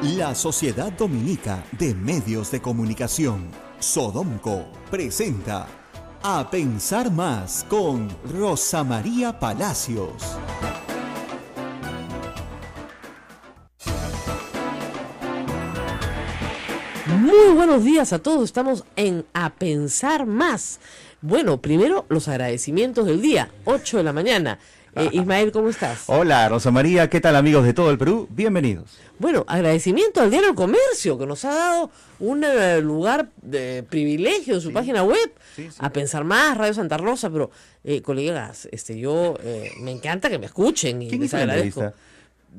La Sociedad Dominica de Medios de Comunicación, Sodomco, presenta A Pensar Más con Rosa María Palacios. Muy buenos días a todos, estamos en A Pensar Más. Bueno, primero los agradecimientos del día, 8 de la mañana. Ismael, ¿cómo estás? Hola, Rosa María, ¿qué tal amigos de todo el Perú? Bienvenidos. Bueno, agradecimiento al Diario El Comercio, que nos ha dado un lugar de privilegio en su página web, A Pensar Más, Radio Santa Rosa, pero colegas, yo me encanta que me escuchen y les agradezco.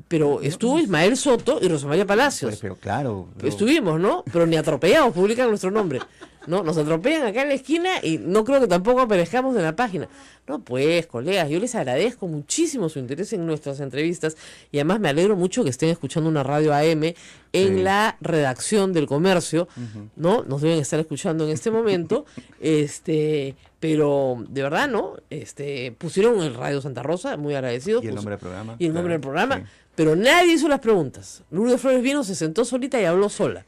Pero estuvo Ismael Soto y Rosa María Palacios. Pero claro. Estuvimos, ¿no? Pero ni atropellados publican nuestro nombre. No, nos atropellan acá en la esquina y no creo que tampoco aparezcamos en la página. No, pues, colegas, yo les agradezco muchísimo su interés en nuestras entrevistas y además me alegro mucho que estén escuchando una radio AM en la redacción del Comercio, ¿no? Nos deben estar escuchando en este momento, pero de verdad, ¿no? Pusieron el Radio Santa Rosa, muy agradecidos. Y el nombre del programa. Y el nombre del programa. Sí. Pero nadie hizo las preguntas. Lourdes Flores vino, se sentó solita y habló sola,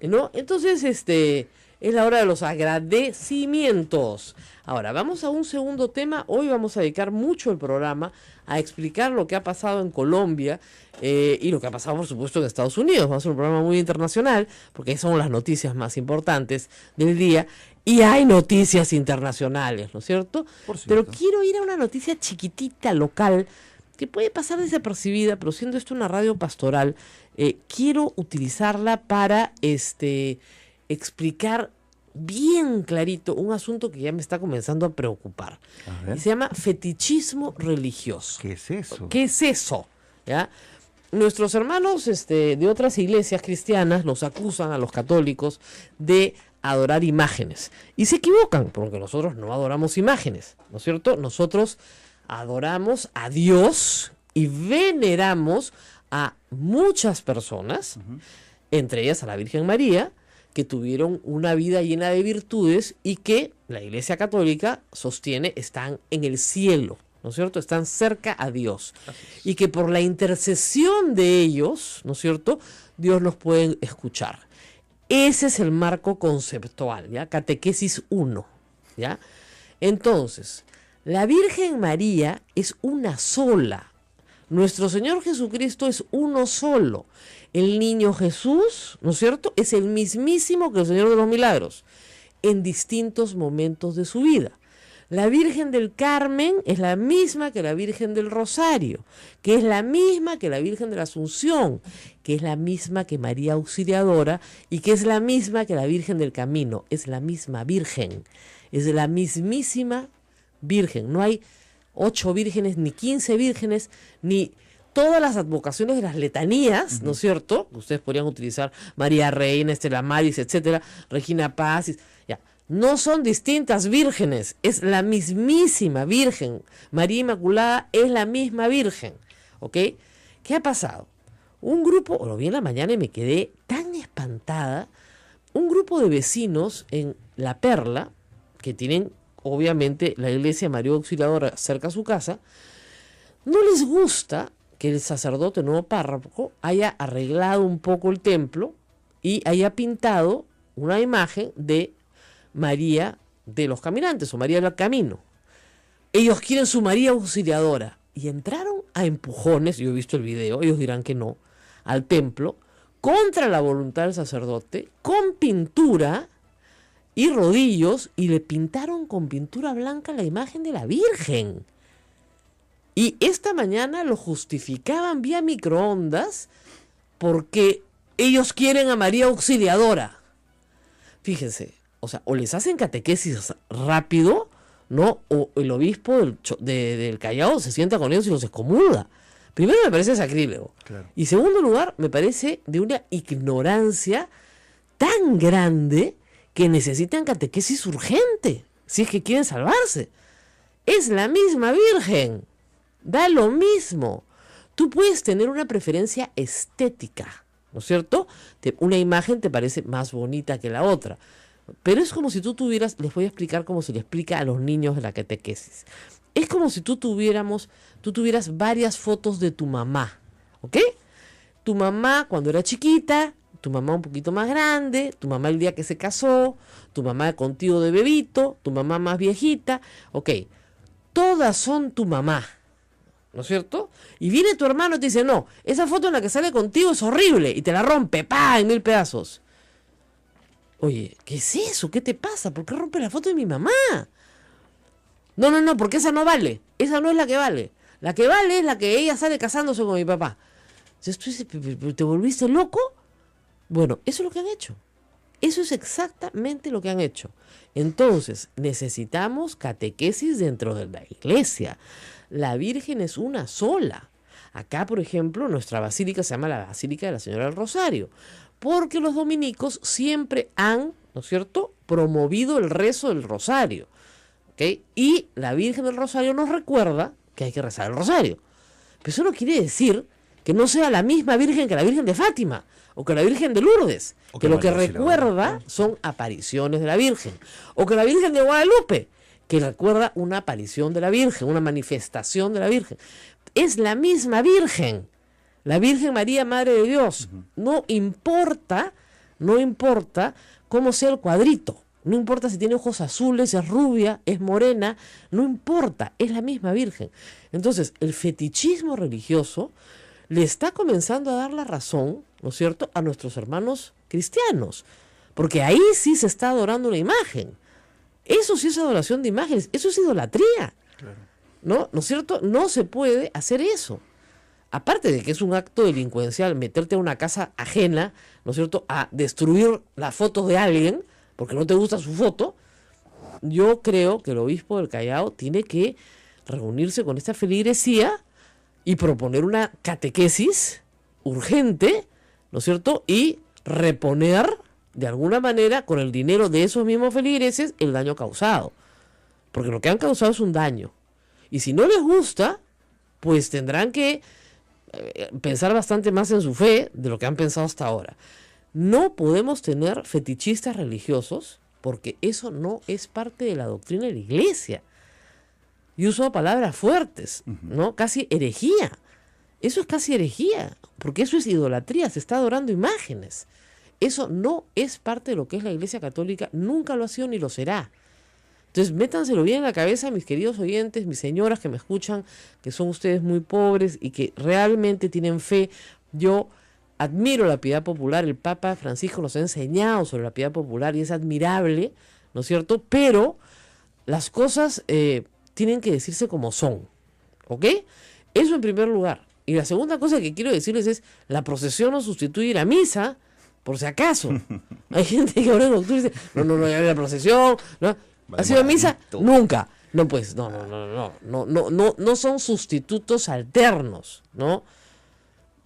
¿no? Entonces, es la hora de los agradecimientos. Ahora, vamos a un segundo tema. Hoy vamos a dedicar mucho el programa a explicar lo que ha pasado en Colombia y lo que ha pasado, por supuesto, en Estados Unidos. Va a ser un programa muy internacional porque son las noticias más importantes del día. Y hay noticias internacionales, ¿no es cierto? Pero quiero ir a una noticia chiquitita, local, que puede pasar desapercibida, pero siendo esto una radio pastoral, quiero utilizarla para explicar bien clarito un asunto que ya me está comenzando a preocupar. Y se llama fetichismo religioso. ¿Qué es eso? ¿Qué es eso? ¿Ya? Nuestros hermanos de otras iglesias cristianas nos acusan a los católicos de adorar imágenes. Y se equivocan, porque nosotros no adoramos imágenes, ¿no es cierto? Nosotros adoramos a Dios y veneramos a muchas personas, entre ellas a la Virgen María, que tuvieron una vida llena de virtudes y que la Iglesia Católica sostiene están en el cielo, ¿no es cierto? Están cerca a Dios. Y que por la intercesión de ellos, ¿no es cierto?, Dios los puede escuchar. Ese es el marco conceptual, ¿ya? Catequesis 1, ¿ya? Entonces, la Virgen María es una sola. Nuestro Señor Jesucristo es uno solo. El niño Jesús, ¿no es cierto?, es el mismísimo que el Señor de los Milagros en distintos momentos de su vida. La Virgen del Carmen es la misma que la Virgen del Rosario, que es la misma que la Virgen de la Asunción, que es la misma que María Auxiliadora y que es la misma que la Virgen del Camino. Es la misma Virgen, es la mismísima Virgen. No hay 8 vírgenes, ni 15 vírgenes, ni todas las advocaciones de las letanías, ¿no es cierto? Ustedes podrían utilizar María Reina, Estela Maris, etcétera, Regina Paz, ya. No son distintas vírgenes, es la mismísima Virgen. María Inmaculada es la misma Virgen, ¿ok? ¿Qué ha pasado? Un grupo, lo vi en la mañana y me quedé tan espantada, un grupo de vecinos en La Perla, que tienen obviamente la iglesia María Auxiliadora cerca a su casa, no les gusta que el sacerdote, nuevo párroco, haya arreglado un poco el templo y haya pintado una imagen de María de los Caminantes o María del Camino. Ellos quieren su María Auxiliadora y entraron a empujones, yo he visto el video, ellos dirán que no, al templo, contra la voluntad del sacerdote, con pintura y rodillos, y le pintaron con pintura blanca la imagen de la Virgen. Y esta mañana lo justificaban vía microondas porque ellos quieren a María Auxiliadora. Fíjense, o sea, o les hacen catequesis rápido, ¿no? O el obispo del Callao se sienta con ellos y los excomulga. Primero me parece sacrílego. Claro. Y segundo lugar, me parece de una ignorancia tan grande que necesitan catequesis urgente, si es que quieren salvarse. Es la misma Virgen, da lo mismo. Tú puedes tener una preferencia estética, ¿no es cierto? Una imagen te parece más bonita que la otra, pero es como si tú tuvieras, les voy a explicar cómo se le explica a los niños de la catequesis. Es como si tú tuvieras varias fotos de tu mamá, ¿ok? tu mamá cuando era chiquita, tu mamá un poquito más grande, tu mamá el día que se casó, tu mamá contigo de bebito, tu mamá más viejita, ok, todas son tu mamá, ¿no es cierto? Y viene tu hermano y te dice, no, esa foto en la que sale contigo es horrible, y te la rompe, ¡pa!, en 1000 pedazos. Oye, ¿qué es eso? ¿Qué te pasa? ¿Por qué rompe la foto de mi mamá? No, porque esa no vale, esa no es la que vale. La que vale es la que ella sale casándose con mi papá. Entonces tú dices, ¿te volviste loco? Bueno, eso es lo que han hecho. Eso es exactamente lo que han hecho. Entonces, necesitamos catequesis dentro de la iglesia. La Virgen es una sola. Acá, por ejemplo, nuestra basílica se llama la Basílica de la Señora del Rosario, porque los dominicos siempre han, ¿no es cierto?, promovido el rezo del rosario. ¿Okay? Y la Virgen del Rosario nos recuerda que hay que rezar el rosario. Pero eso no quiere decir que no sea la misma Virgen que la Virgen de Fátima o que la Virgen de Lourdes, que lo que recuerda son apariciones de la Virgen, o que la Virgen de Guadalupe, que recuerda una aparición de la Virgen, una manifestación de la Virgen. Es la misma Virgen, la Virgen María, Madre de Dios. No importa cómo sea el cuadrito. No importa si tiene ojos azules, es rubia, es morena, no importa, es la misma Virgen. Entonces, el fetichismo religioso le está comenzando a dar la razón, ¿no es cierto?, a nuestros hermanos cristianos, porque ahí sí se está adorando una imagen. Eso sí es adoración de imágenes, eso es idolatría. Claro. ¿No es cierto? No se puede hacer eso. Aparte de que es un acto delincuencial meterte a una casa ajena, ¿no es cierto?, a destruir las fotos de alguien, porque no te gusta su foto. Yo creo que el obispo del Callao tiene que reunirse con esta feligresía y proponer una catequesis urgente, ¿no es cierto?, y reponer de alguna manera con el dinero de esos mismos feligreses el daño causado, porque lo que han causado es un daño, y si no les gusta, pues tendrán que pensar bastante más en su fe de lo que han pensado hasta ahora. No podemos tener fetichistas religiosos porque eso no es parte de la doctrina de la iglesia. Y uso palabras fuertes, ¿no? Casi herejía. Eso es casi herejía, porque eso es idolatría, se está adorando imágenes. Eso no es parte de lo que es la Iglesia Católica, nunca lo ha sido ni lo será. Entonces, métanselo bien en la cabeza, mis queridos oyentes, mis señoras que me escuchan, que son ustedes muy pobres y que realmente tienen fe. Yo admiro la piedad popular, el Papa Francisco nos ha enseñado sobre la piedad popular y es admirable, ¿no es cierto? Pero las cosas tienen que decirse como son, ¿ok? Eso en primer lugar. Y la segunda cosa que quiero decirles es, la procesión no sustituye la misa, por si acaso. Hay gente que ahora en octubre dice, no, ya la procesión, ¿no? ¿Ha sido misa? Nunca. No, pues, no son sustitutos alternos, ¿no?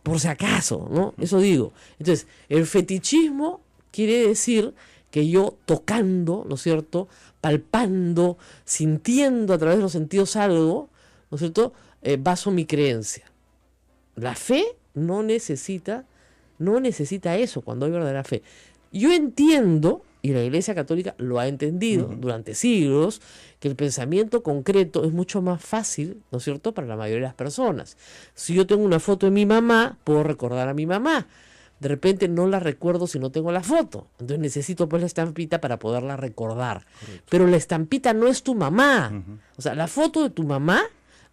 Por si acaso, ¿no? Eso digo. Entonces, el fetichismo quiere decir que yo tocando, ¿no es cierto?, palpando, sintiendo a través de los sentidos algo, ¿no es cierto?, baso mi creencia. La fe no necesita eso cuando hay verdadera fe. Yo entiendo, y la Iglesia Católica lo ha entendido durante siglos, que el pensamiento concreto es mucho más fácil, ¿no es cierto?, para la mayoría de las personas. Si yo tengo una foto de mi mamá, puedo recordar a mi mamá. De repente no la recuerdo si no tengo la foto. Entonces necesito pues la estampita para poderla recordar. Correcto. Pero la estampita no es tu mamá. O sea, la foto de tu mamá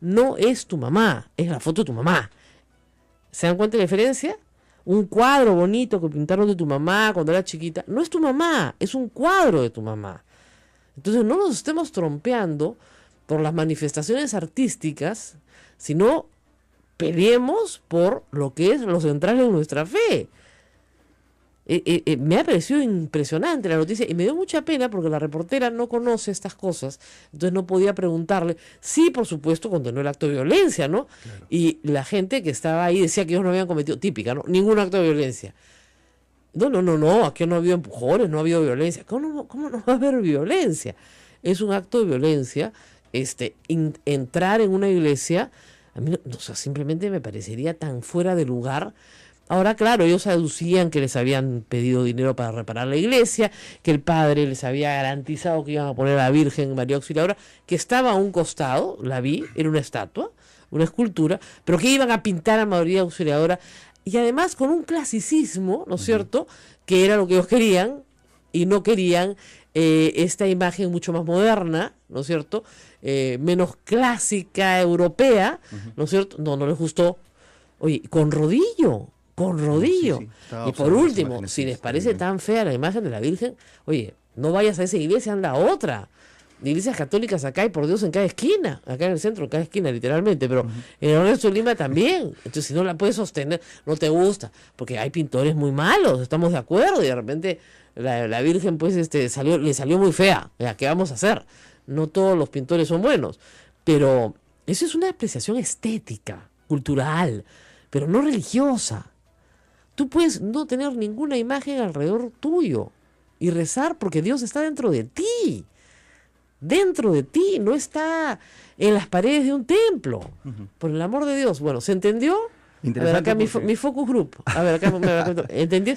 no es tu mamá, es la foto de tu mamá. ¿Se dan cuenta de la diferencia? Un cuadro bonito que pintaron de tu mamá cuando era chiquita, no es tu mamá, es un cuadro de tu mamá. Entonces no nos estemos trompeando por las manifestaciones artísticas, sino peleemos por lo que es lo central en nuestra fe. Me ha parecido impresionante la noticia y me dio mucha pena porque la reportera no conoce estas cosas, entonces no podía preguntarle. Sí, por supuesto, condenó el acto de violencia, ¿no? Claro. Y la gente que estaba ahí decía que ellos no habían cometido, típica, ¿no?, ningún acto de violencia. No, aquí no ha habido empujones, no ha habido violencia. ¿Cómo no va a haber violencia? Es un acto de violencia, entrar en una iglesia, a mí simplemente me parecería tan fuera de lugar. Ahora, claro, ellos aducían que les habían pedido dinero para reparar la iglesia, que el padre les había garantizado que iban a poner a la Virgen María Auxiliadora, que estaba a un costado, la vi, era una estatua, una escultura, pero que iban a pintar a María Auxiliadora y además con un clasicismo, ¿no es cierto?, que era lo que ellos querían, y no querían esta imagen mucho más moderna, ¿no es cierto?, menos clásica, europea, ¿no es cierto? No les gustó. Oye, con rodillo. Sí. Y por último, si les parece tan fea la imagen de la Virgen, oye, no vayas a esa iglesia, anda a otra. Iglesias católicas acá y por Dios en cada esquina, acá en el centro, en cada esquina literalmente, pero en el resto de Lima también. Entonces si no la puedes sostener, no te gusta, porque hay pintores muy malos, estamos de acuerdo, y de repente la Virgen pues le salió muy fea. Ya, ¿qué vamos a hacer? No todos los pintores son buenos, pero eso es una apreciación estética, cultural, pero no religiosa. Tú puedes no tener ninguna imagen alrededor tuyo y rezar porque Dios está dentro de ti. Dentro de ti, no está en las paredes de un templo. Por el amor de Dios. Bueno, ¿se entendió? A ver, acá mi focus group. A ver, acá ¿entendí?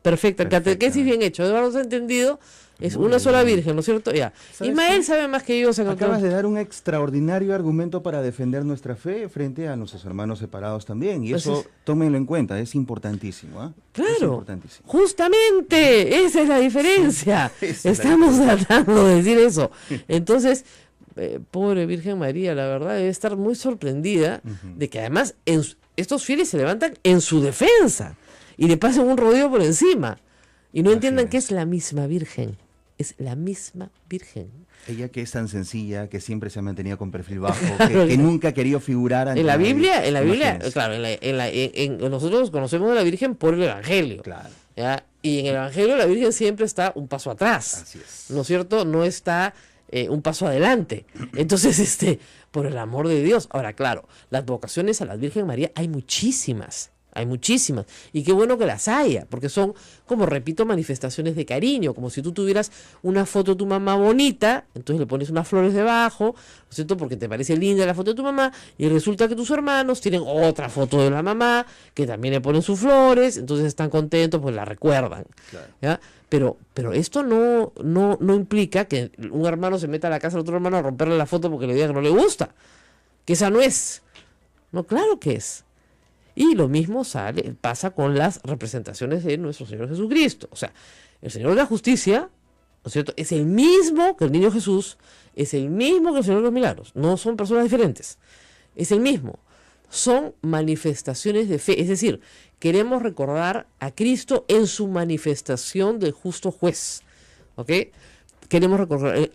Perfecto, catequesis bien hecho. Eduardo se ha entendido. Es muy una sola virgen, ¿no es cierto? Ya. Ismael sabe más que yo. Acabas de dar un extraordinario argumento para defender nuestra fe frente a nuestros hermanos separados también. Y eso, tómenlo en cuenta, es importantísimo. Claro, es importantísimo. Justamente, esa es la diferencia. Estamos tratando de decir eso. Entonces, pobre Virgen María, la verdad, debe estar muy sorprendida de que además estos fieles se levantan en su defensa y le pasan un rodillo por encima. Y no entiendan que es la misma Virgen. Es la misma Virgen. Ella que es tan sencilla, que siempre se ha mantenido con perfil bajo, que nunca ha querido figurar ante en la Biblia, imágenes. claro, nosotros conocemos a la Virgen por el Evangelio. Claro. ¿Ya? Y en el Evangelio la Virgen siempre está un paso atrás. Así es. ¿No es cierto? No está un paso adelante. Entonces, por el amor de Dios. Ahora, claro, las vocaciones a la Virgen María hay muchísimas. Hay muchísimas. Y qué bueno que las haya, porque son, como repito, manifestaciones de cariño. Como si tú tuvieras una foto de tu mamá bonita, entonces le pones unas flores debajo, ¿no es cierto? Porque te parece linda la foto de tu mamá, y resulta que tus hermanos tienen otra foto de la mamá, que también le ponen sus flores, entonces están contentos, pues la recuerdan. Claro. ¿Ya? Pero esto no implica que un hermano se meta a la casa del otro hermano a romperle la foto porque le diga que no le gusta. Que esa no es. No, claro que es. Y lo mismo pasa con las representaciones de nuestro Señor Jesucristo. O sea, el Señor de la Justicia, ¿no es cierto?, es el mismo que el niño Jesús, es el mismo que el Señor de los Milagros. No son personas diferentes. Es el mismo. Son manifestaciones de fe. Es decir, queremos recordar a Cristo en su manifestación del justo juez. ¿Ok? Queremos recordar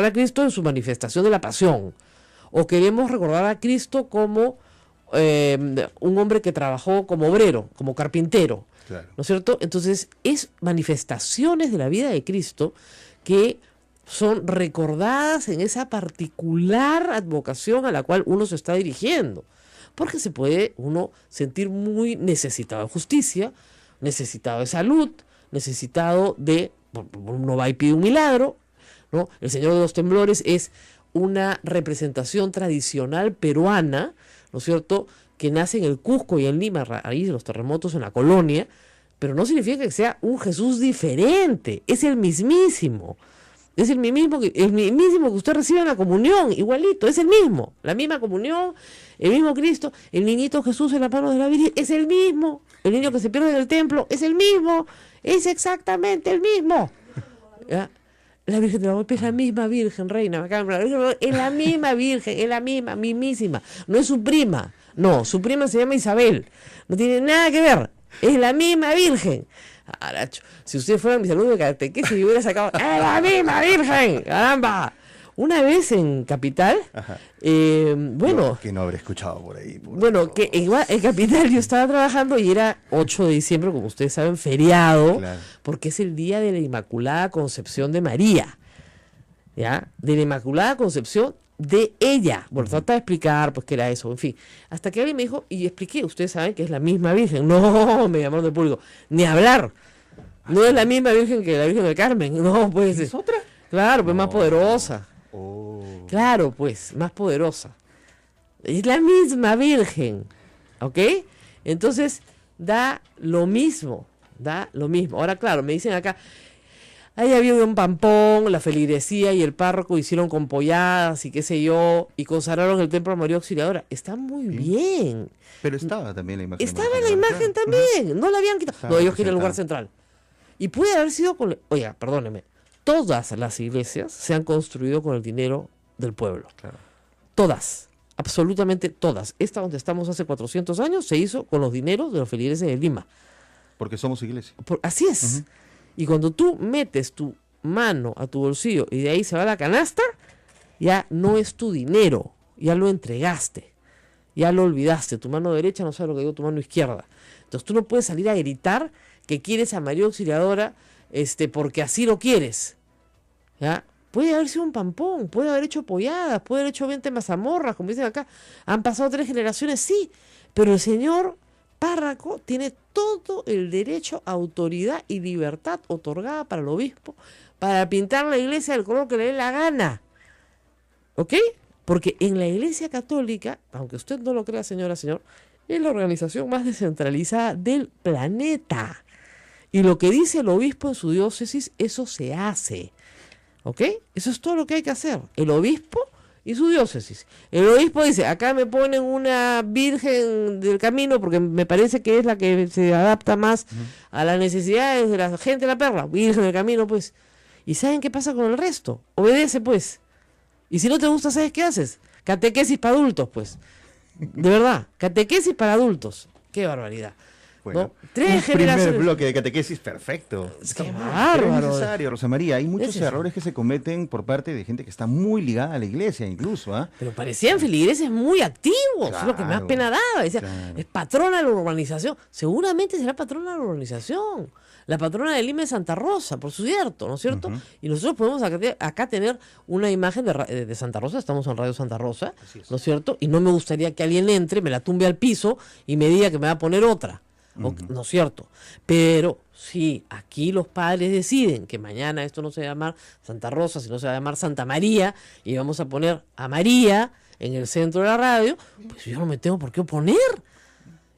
a Cristo en su manifestación de la pasión. O queremos recordar a Cristo como un hombre que trabajó como obrero, como carpintero. Claro. ¿No es cierto? Entonces, es manifestaciones de la vida de Cristo que son recordadas en esa particular advocación a la cual uno se está dirigiendo. Porque se puede uno sentir muy necesitado de justicia, necesitado de salud, necesitado de... Uno va y pide un milagro, ¿no? El Señor de los Temblores es una representación tradicional peruana, ¿no es cierto?, que nace en el Cusco y en Lima, a raíz de los terremotos en la colonia, pero no significa que sea un Jesús diferente, es el mismísimo. Es el mismo que usted recibe en la comunión, igualito, es el mismo, la misma comunión, el mismo Cristo, el niñito Jesús en la mano de la Virgen, es el mismo, el niño que se pierde en el templo, es el mismo, es exactamente el mismo. ¿Ya? La Virgen de la Guadalupe es la misma Virgen, reina, es la misma Virgen, es la misma, mismísima, no es su prima, no, su prima se llama Isabel, no tiene nada que ver, es la misma Virgen. Aracho, si ustedes fueran mis alumnos de catequesis y hubiera sacado ¡es la misma Virgen! ¡Caramba! Una vez en Capital, bueno... Que no habré escuchado por ahí. Que igual en Capital yo estaba trabajando y era 8 de diciembre, como ustedes saben, feriado, claro, porque es el día de la Inmaculada Concepción de María, ¿ya? De la Inmaculada Concepción de ella. Bueno, trata de explicar, pues, qué era eso, en fin. Hasta que alguien me dijo, y expliqué, ustedes saben que es la misma Virgen. No, me llamaron del público, ni hablar. No es la misma Virgen que la Virgen del Carmen, no, pues... ¿Es otra? Claro, pues no. Más poderosa. Oh. Claro, pues, más poderosa. Es la misma Virgen, ¿ok? Entonces, da lo mismo. Ahora, claro, me dicen acá, ahí había un pampón, la feligresía y el párroco hicieron con polladas y qué sé yo, y consagraron el templo a María Auxiliadora. Está muy bien. Pero estaba también la imagen. Estaba en la imagen también, no la habían quitado. Estaba No, ellos quieren el lugar representada. central. Y puede haber sido con... Oiga, perdóneme, todas las iglesias se han construido con el dinero del pueblo. Claro. Todas, absolutamente todas. Esta donde estamos hace 400 años se hizo con los dineros de los feligreses de Lima. Porque somos iglesia. Así es. Y cuando tú metes tu mano a tu bolsillo y de ahí se va la canasta, ya no es tu dinero, ya lo entregaste, ya lo olvidaste. Tu mano derecha no sabe lo que digo tu mano izquierda. Entonces tú no puedes salir a gritar que quieres a María Auxiliadora porque así lo quieres. ¿Ya? Puede haber sido un pampón, puede haber hecho polladas, puede haber hecho 20 mazamorras, como dicen acá. Han pasado 3 generaciones, sí, pero el señor párroco tiene todo el derecho, autoridad y libertad otorgada para el obispo para pintar la iglesia del color que le dé la gana. ¿Ok? Porque en la iglesia católica, aunque usted no lo crea, señora, señor, es la organización más descentralizada del planeta. Y lo que dice el obispo en su diócesis, eso se hace. ¿Ok? Eso es todo lo que hay que hacer. El obispo y su diócesis. El obispo dice, acá me ponen una virgen del camino porque me parece que es la que se adapta más a las necesidades de la gente de la perla. Virgen del camino, pues. ¿Y saben qué pasa con el resto? Obedece, pues. Y si no te gusta, ¿sabes qué haces? Catequesis para adultos, pues. De verdad, catequesis para adultos. Qué barbaridad. Bueno, ¿No? 3 un primer generaciones. bloque de catequesis perfecto. Qué Pero bárbaro. es necesario, Rosa María. Hay muchos Necesario. errores que se cometen por parte de gente que está muy ligada a la iglesia, incluso. ¿Ah? Pero parecían feligreses muy activos, es lo que más Claro, pena daba. Decía, claro. es patrona de la urbanización. Seguramente será patrona de la urbanización. La patrona de Lima es Santa Rosa, por cierto, ¿no es cierto? Y nosotros podemos acá tener una imagen de Santa Rosa, estamos en Radio Santa Rosa, ¿no es cierto? Y no me gustaría que alguien entre, me la tumbe al piso y me diga que me va a poner otra. ¿No es cierto? Pero si aquí los padres deciden que mañana esto no se va a llamar Santa Rosa, sino se va a llamar Santa María, y vamos a poner a María en el centro de la radio, pues yo no me tengo por qué oponer.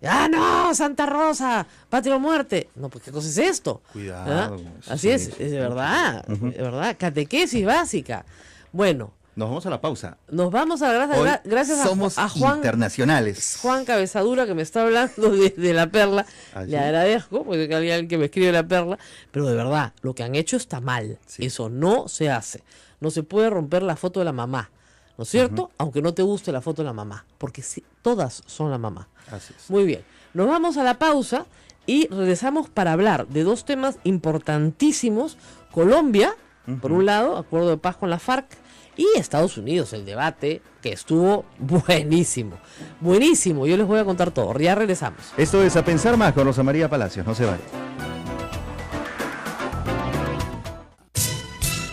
¡Ah, no! ¡Santa Rosa! ¡Patria o muerte! No, pues ¿qué cosa es esto? Cuidado. ¿Ah? Eso Así es sí, de verdad, de verdad. Catequesis básica. Bueno, Nos vamos a la pausa. nos vamos a Hoy gracias somos a Juan. internacionales. Juan Cabezadura, que me está hablando de La Perla. ¿Ah, Le sí? agradezco, porque hay alguien que me escribe La Perla, pero de verdad, lo que han hecho está mal. Sí. Eso no se hace. No se puede romper la foto de la mamá, ¿no es cierto? Aunque no te guste la foto de la mamá, porque sí, todas son la mamá. Así es. Muy bien, nos vamos a la pausa y regresamos para hablar de 2 temas importantísimos. Colombia, por un lado, acuerdo de paz con la FARC, y Estados Unidos, el debate que estuvo buenísimo. Buenísimo, yo les voy a contar todo. Ya regresamos. Esto es A Pensar Más con Rosa María Palacios. No se vaya.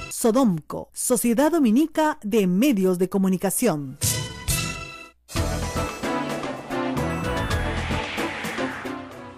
Sodomco, Sociedad Dominica de Medios de Comunicación.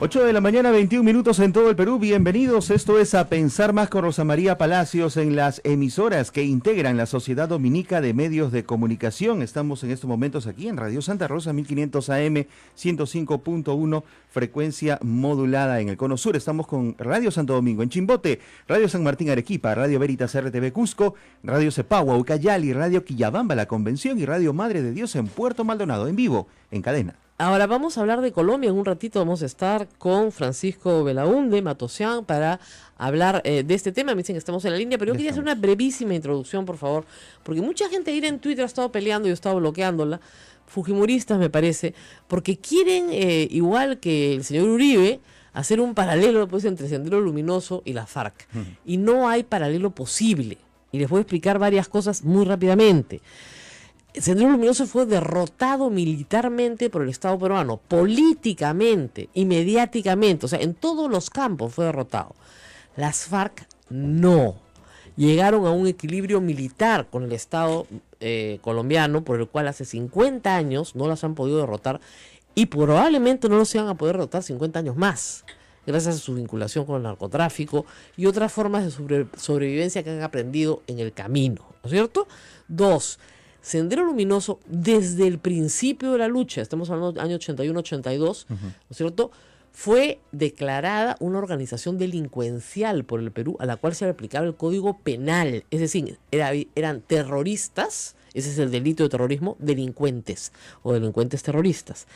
8 de la mañana, 21 minutos en todo el Perú. Bienvenidos. Esto es A Pensar Más con Rosa María Palacios en las emisoras que integran la Sociedad Dominica de Medios de Comunicación. Estamos en estos momentos aquí en Radio Santa Rosa, 1500 AM, 105.1, frecuencia modulada en el Cono Sur. Estamos con Radio Santo Domingo en Chimbote, Radio San Martín Arequipa, Radio Veritas RTV Cusco, Radio Cepagua, Ucayali, Radio Quillabamba, La Convención y Radio Madre de Dios en Puerto Maldonado, en vivo, en cadena. Ahora vamos a hablar de Colombia. En un ratito vamos a estar con Francisco Belaúnde Matosian para hablar de este tema. Me dicen que estamos en la línea, pero yo quería hacer una brevísima introducción, por favor, porque mucha gente ahí en Twitter ha estado peleando y yo he estado bloqueándola, fujimoristas me parece, porque quieren, igual que el señor Uribe, hacer un paralelo pues, entre Sendero Luminoso y la FARC. Y no hay paralelo posible. Y les voy a explicar varias cosas muy rápidamente. Sendero Luminoso fue derrotado militarmente por el Estado peruano, políticamente y mediáticamente, o sea, en todos los campos fue derrotado. Las FARC no. Llegaron a un equilibrio militar con el Estado colombiano, por el cual hace 50 años no las han podido derrotar y probablemente no los iban a poder derrotar 50 años más, gracias a su vinculación con el narcotráfico y otras formas de sobrevivencia que han aprendido en el camino, ¿no es cierto? 2. Sendero Luminoso, desde el principio de la lucha, estamos hablando del año 81-82, ¿no es cierto?, fue declarada una organización delincuencial por el Perú a la cual se le aplicaba el Código Penal. Es decir, eran terroristas, ese es el delito de terrorismo, delincuentes o delincuentes terroristas.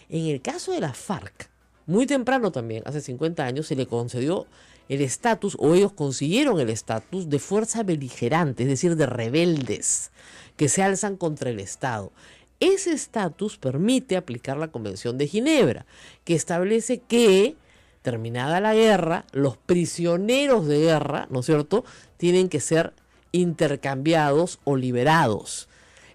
En el caso de la FARC, muy temprano también, hace 50 años, se le concedió el estatus, o ellos consiguieron el estatus de fuerza beligerante, es decir, de rebeldes que se alzan contra el Estado. Ese estatus permite aplicar la Convención de Ginebra, que establece que, terminada la guerra, los prisioneros de guerra, ¿no es cierto?, tienen que ser intercambiados o liberados.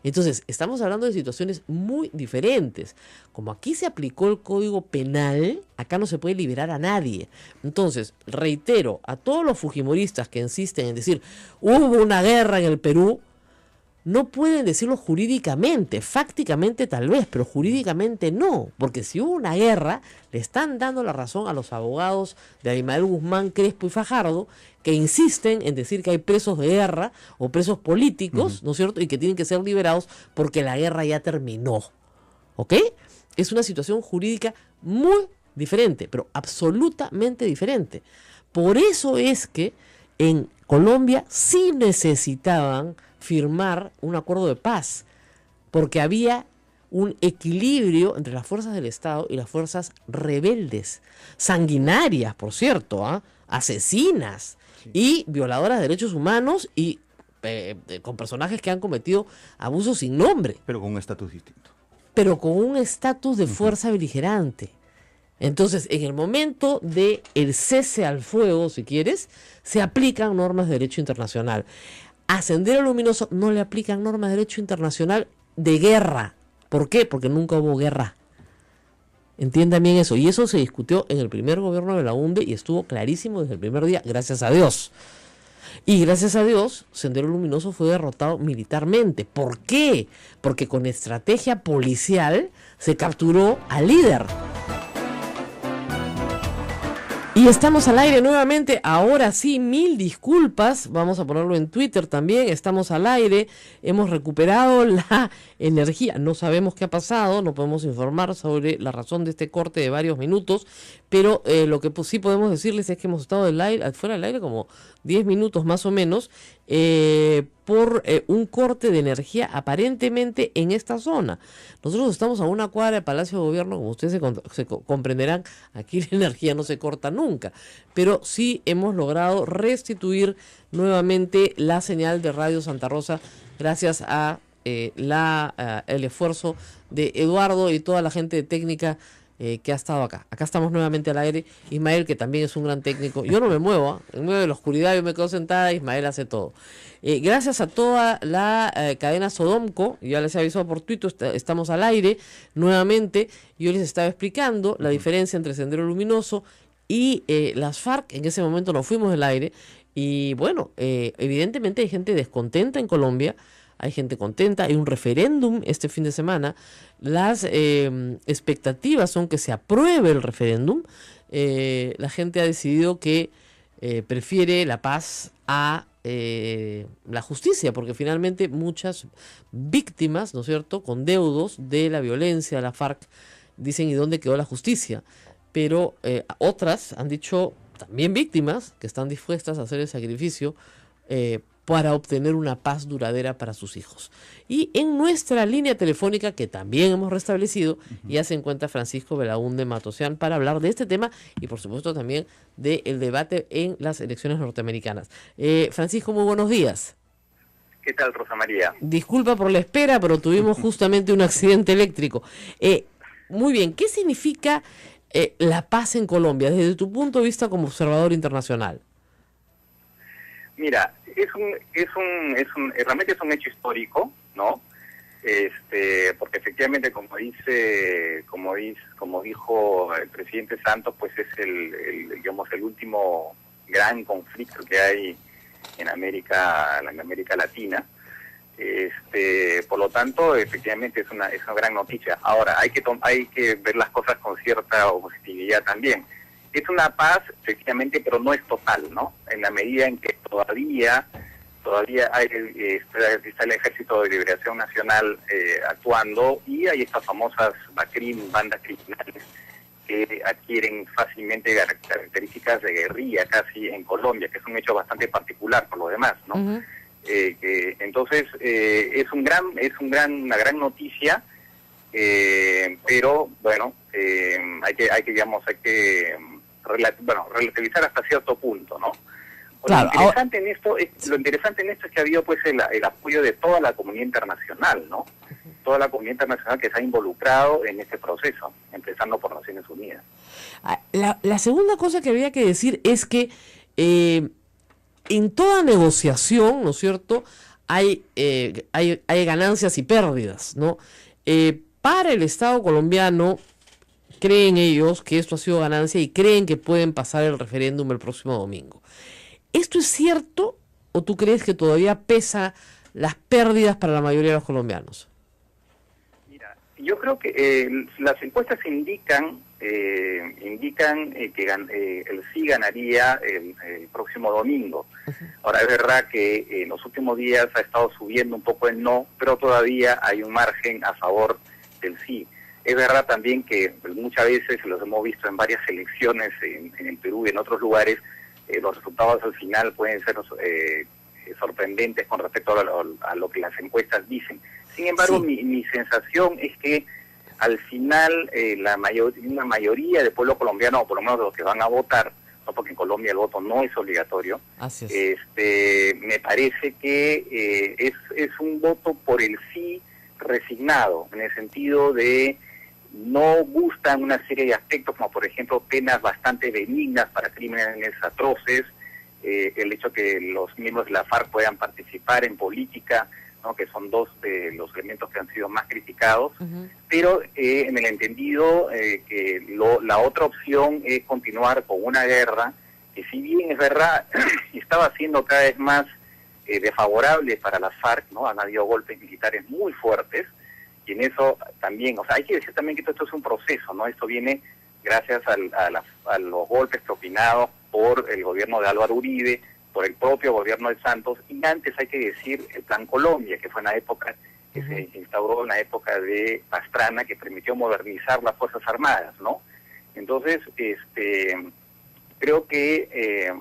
Entonces, estamos hablando de situaciones muy diferentes. Como aquí se aplicó el Código Penal, acá no se puede liberar a nadie. Entonces, reitero, a todos los fujimoristas que insisten en decir, hubo una guerra en el Perú, no pueden decirlo jurídicamente, fácticamente tal vez, pero jurídicamente no, porque si hubo una guerra, le están dando la razón a los abogados de Abimael Guzmán, Crespo y Fajardo, que insisten en decir que hay presos de guerra o presos políticos, ¿no es cierto?, y que tienen que ser liberados porque la guerra ya terminó, ¿ok? Es una situación jurídica muy diferente, pero absolutamente diferente. Por eso es que en Colombia sí necesitaban firmar un acuerdo de paz, porque había un equilibrio entre las fuerzas del Estado y las fuerzas rebeldes, sanguinarias, por cierto, asesinas y violadoras de derechos humanos y con personajes que han cometido abusos sin nombre. Pero con un estatus distinto. Pero con un estatus de fuerza beligerante. Entonces, en el momento de el cese al fuego, si quieres, se aplican normas de derecho internacional. A Sendero Luminoso no le aplican normas de derecho internacional de guerra. ¿Por qué? Porque nunca hubo guerra. Entiendan bien eso. Y eso se discutió en el primer gobierno de la UNDE y estuvo clarísimo desde el primer día, gracias a Dios. Y gracias a Dios, Sendero Luminoso fue derrotado militarmente. ¿Por qué? Porque con estrategia policial se capturó al líder. Y estamos al aire nuevamente, ahora sí, 1000 disculpas, vamos a ponerlo en Twitter también, estamos al aire, hemos recuperado la energía, no sabemos qué ha pasado, no podemos informar sobre la razón de este corte de varios minutos, pero lo que sí podemos decirles es que hemos estado fuera del aire como 10 minutos más o menos, por un corte de energía aparentemente en esta zona. Nosotros estamos a una cuadra del Palacio de Gobierno, como ustedes se comprenderán, aquí la energía no se corta nunca, pero sí hemos logrado restituir nuevamente la señal de Radio Santa Rosa gracias a el esfuerzo de Eduardo y toda la gente de técnica que ha estado acá. Acá estamos nuevamente al aire. Ismael, que también es un gran técnico. Yo no me muevo, en medio de la oscuridad yo me quedo sentada, Ismael hace todo. Gracias a toda la cadena Sodomco, ya les he avisado por Twitter, estamos al aire nuevamente. Yo les estaba explicando la diferencia entre Sendero Luminoso y las FARC. En ese momento nos fuimos del aire y bueno, evidentemente hay gente descontenta en Colombia. Hay gente contenta, hay un referéndum este fin de semana. Las expectativas son que se apruebe el referéndum. La gente ha decidido que prefiere la paz a la justicia, porque finalmente muchas víctimas, ¿no es cierto?, con deudos de la violencia de la FARC, dicen ¿y dónde quedó la justicia? Pero otras han dicho, también víctimas, que están dispuestas a hacer el sacrificio para obtener una paz duradera para sus hijos. Y en nuestra línea telefónica, que también hemos restablecido, ya se encuentra Francisco Belaúnde Matosian para hablar de este tema y por supuesto también del debate en las elecciones norteamericanas. Francisco, muy buenos días. ¿Qué tal, Rosa María? Disculpa por la espera, pero tuvimos justamente un accidente eléctrico. Muy bien, ¿qué significa la paz en Colombia desde tu punto de vista como observador internacional? Mira, realmente es un hecho histórico, ¿no? Porque efectivamente, como dijo el presidente Santos, pues es el último gran conflicto que hay en América Latina. Por lo tanto, efectivamente es una gran noticia. Ahora, hay que ver las cosas con cierta objetividad también. Es una paz, efectivamente, pero no es total, ¿no? En la medida en que todavía está el Ejército de Liberación Nacional actuando y hay estas famosas bandas criminales que adquieren fácilmente características de guerrilla casi en Colombia, que es un hecho bastante particular por lo demás, ¿no? Entonces una gran noticia, pero bueno, hay que relativizar hasta cierto punto, ¿no? Claro, lo interesante en esto es que ha habido pues el apoyo de toda la comunidad internacional, ¿no? Toda la comunidad internacional que se ha involucrado en este proceso, empezando por Naciones Unidas. La segunda cosa que habría que decir es que en toda negociación, ¿no es cierto?, hay ganancias y pérdidas, ¿no? Para el Estado colombiano, creen ellos que esto ha sido ganancia y creen que pueden pasar el referéndum el próximo domingo. ¿Esto es cierto o tú crees que todavía pesa las pérdidas para la mayoría de los colombianos? Mira, yo creo que las encuestas indican que el sí ganaría el próximo domingo. Ahora, es verdad que en los últimos días ha estado subiendo un poco el no, pero todavía hay un margen a favor del sí. Es verdad también que muchas veces, los hemos visto en varias elecciones en el Perú y en otros lugares, los resultados al final pueden ser sorprendentes con respecto a lo que las encuestas dicen. Sin embargo, sí, mi sensación es que al final una mayoría del pueblo colombiano, o por lo menos de los que van a votar, no, porque en Colombia el voto no es obligatorio, así es, me parece que es un voto por el sí resignado, en el sentido de no gustan una serie de aspectos, como por ejemplo penas bastante benignas para crímenes atroces, el hecho que los miembros de la FARC puedan participar en política, ¿no?, que son dos de los elementos que han sido más criticados, pero en el entendido que la otra opción es continuar con una guerra que, si bien es verdad, estaba siendo cada vez más desfavorable para la FARC, ¿no? Han habido golpes militares muy fuertes, y en eso también, o sea, hay que decir también que esto es un proceso, ¿no? Esto viene gracias a los golpes propinados por el gobierno de Álvaro Uribe, por el propio gobierno de Santos, y antes hay que decir el Plan Colombia, que fue una época que se instauró en la época de Pastrana, que permitió modernizar las Fuerzas Armadas, ¿no? Entonces, creo que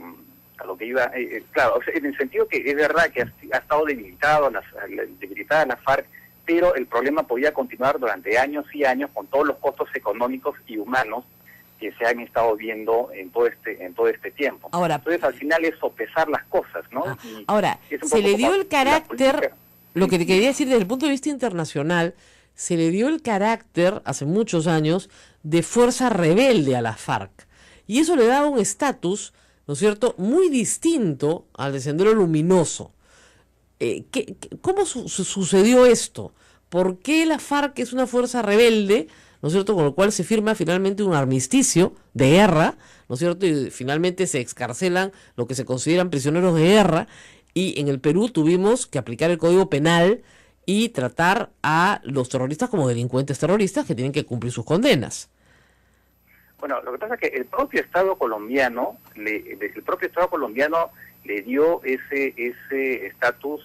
a lo que iba, claro, o sea, en el sentido que es verdad que ha estado debilitada la FARC, pero el problema podía continuar durante años y años con todos los costos económicos y humanos que se han estado viendo en todo este tiempo. Ahora, entonces, al final es sopesar las cosas, ¿no? Ahora, se le dio el carácter, lo que te quería decir desde el punto de vista internacional, se le dio el carácter hace muchos años de fuerza rebelde a la FARC, y eso le daba un estatus, ¿no es cierto?, muy distinto al de Sendero Luminoso. ¿Cómo sucedió esto? ¿Por qué la FARC es una fuerza rebelde, ¿no es cierto?, con lo cual se firma finalmente un armisticio de guerra, ¿no es cierto?, y finalmente se excarcelan lo que se consideran prisioneros de guerra, y en el Perú tuvimos que aplicar el Código Penal y tratar a los terroristas como delincuentes terroristas que tienen que cumplir sus condenas? Bueno, lo que pasa es que el propio Estado colombiano le dio ese estatus,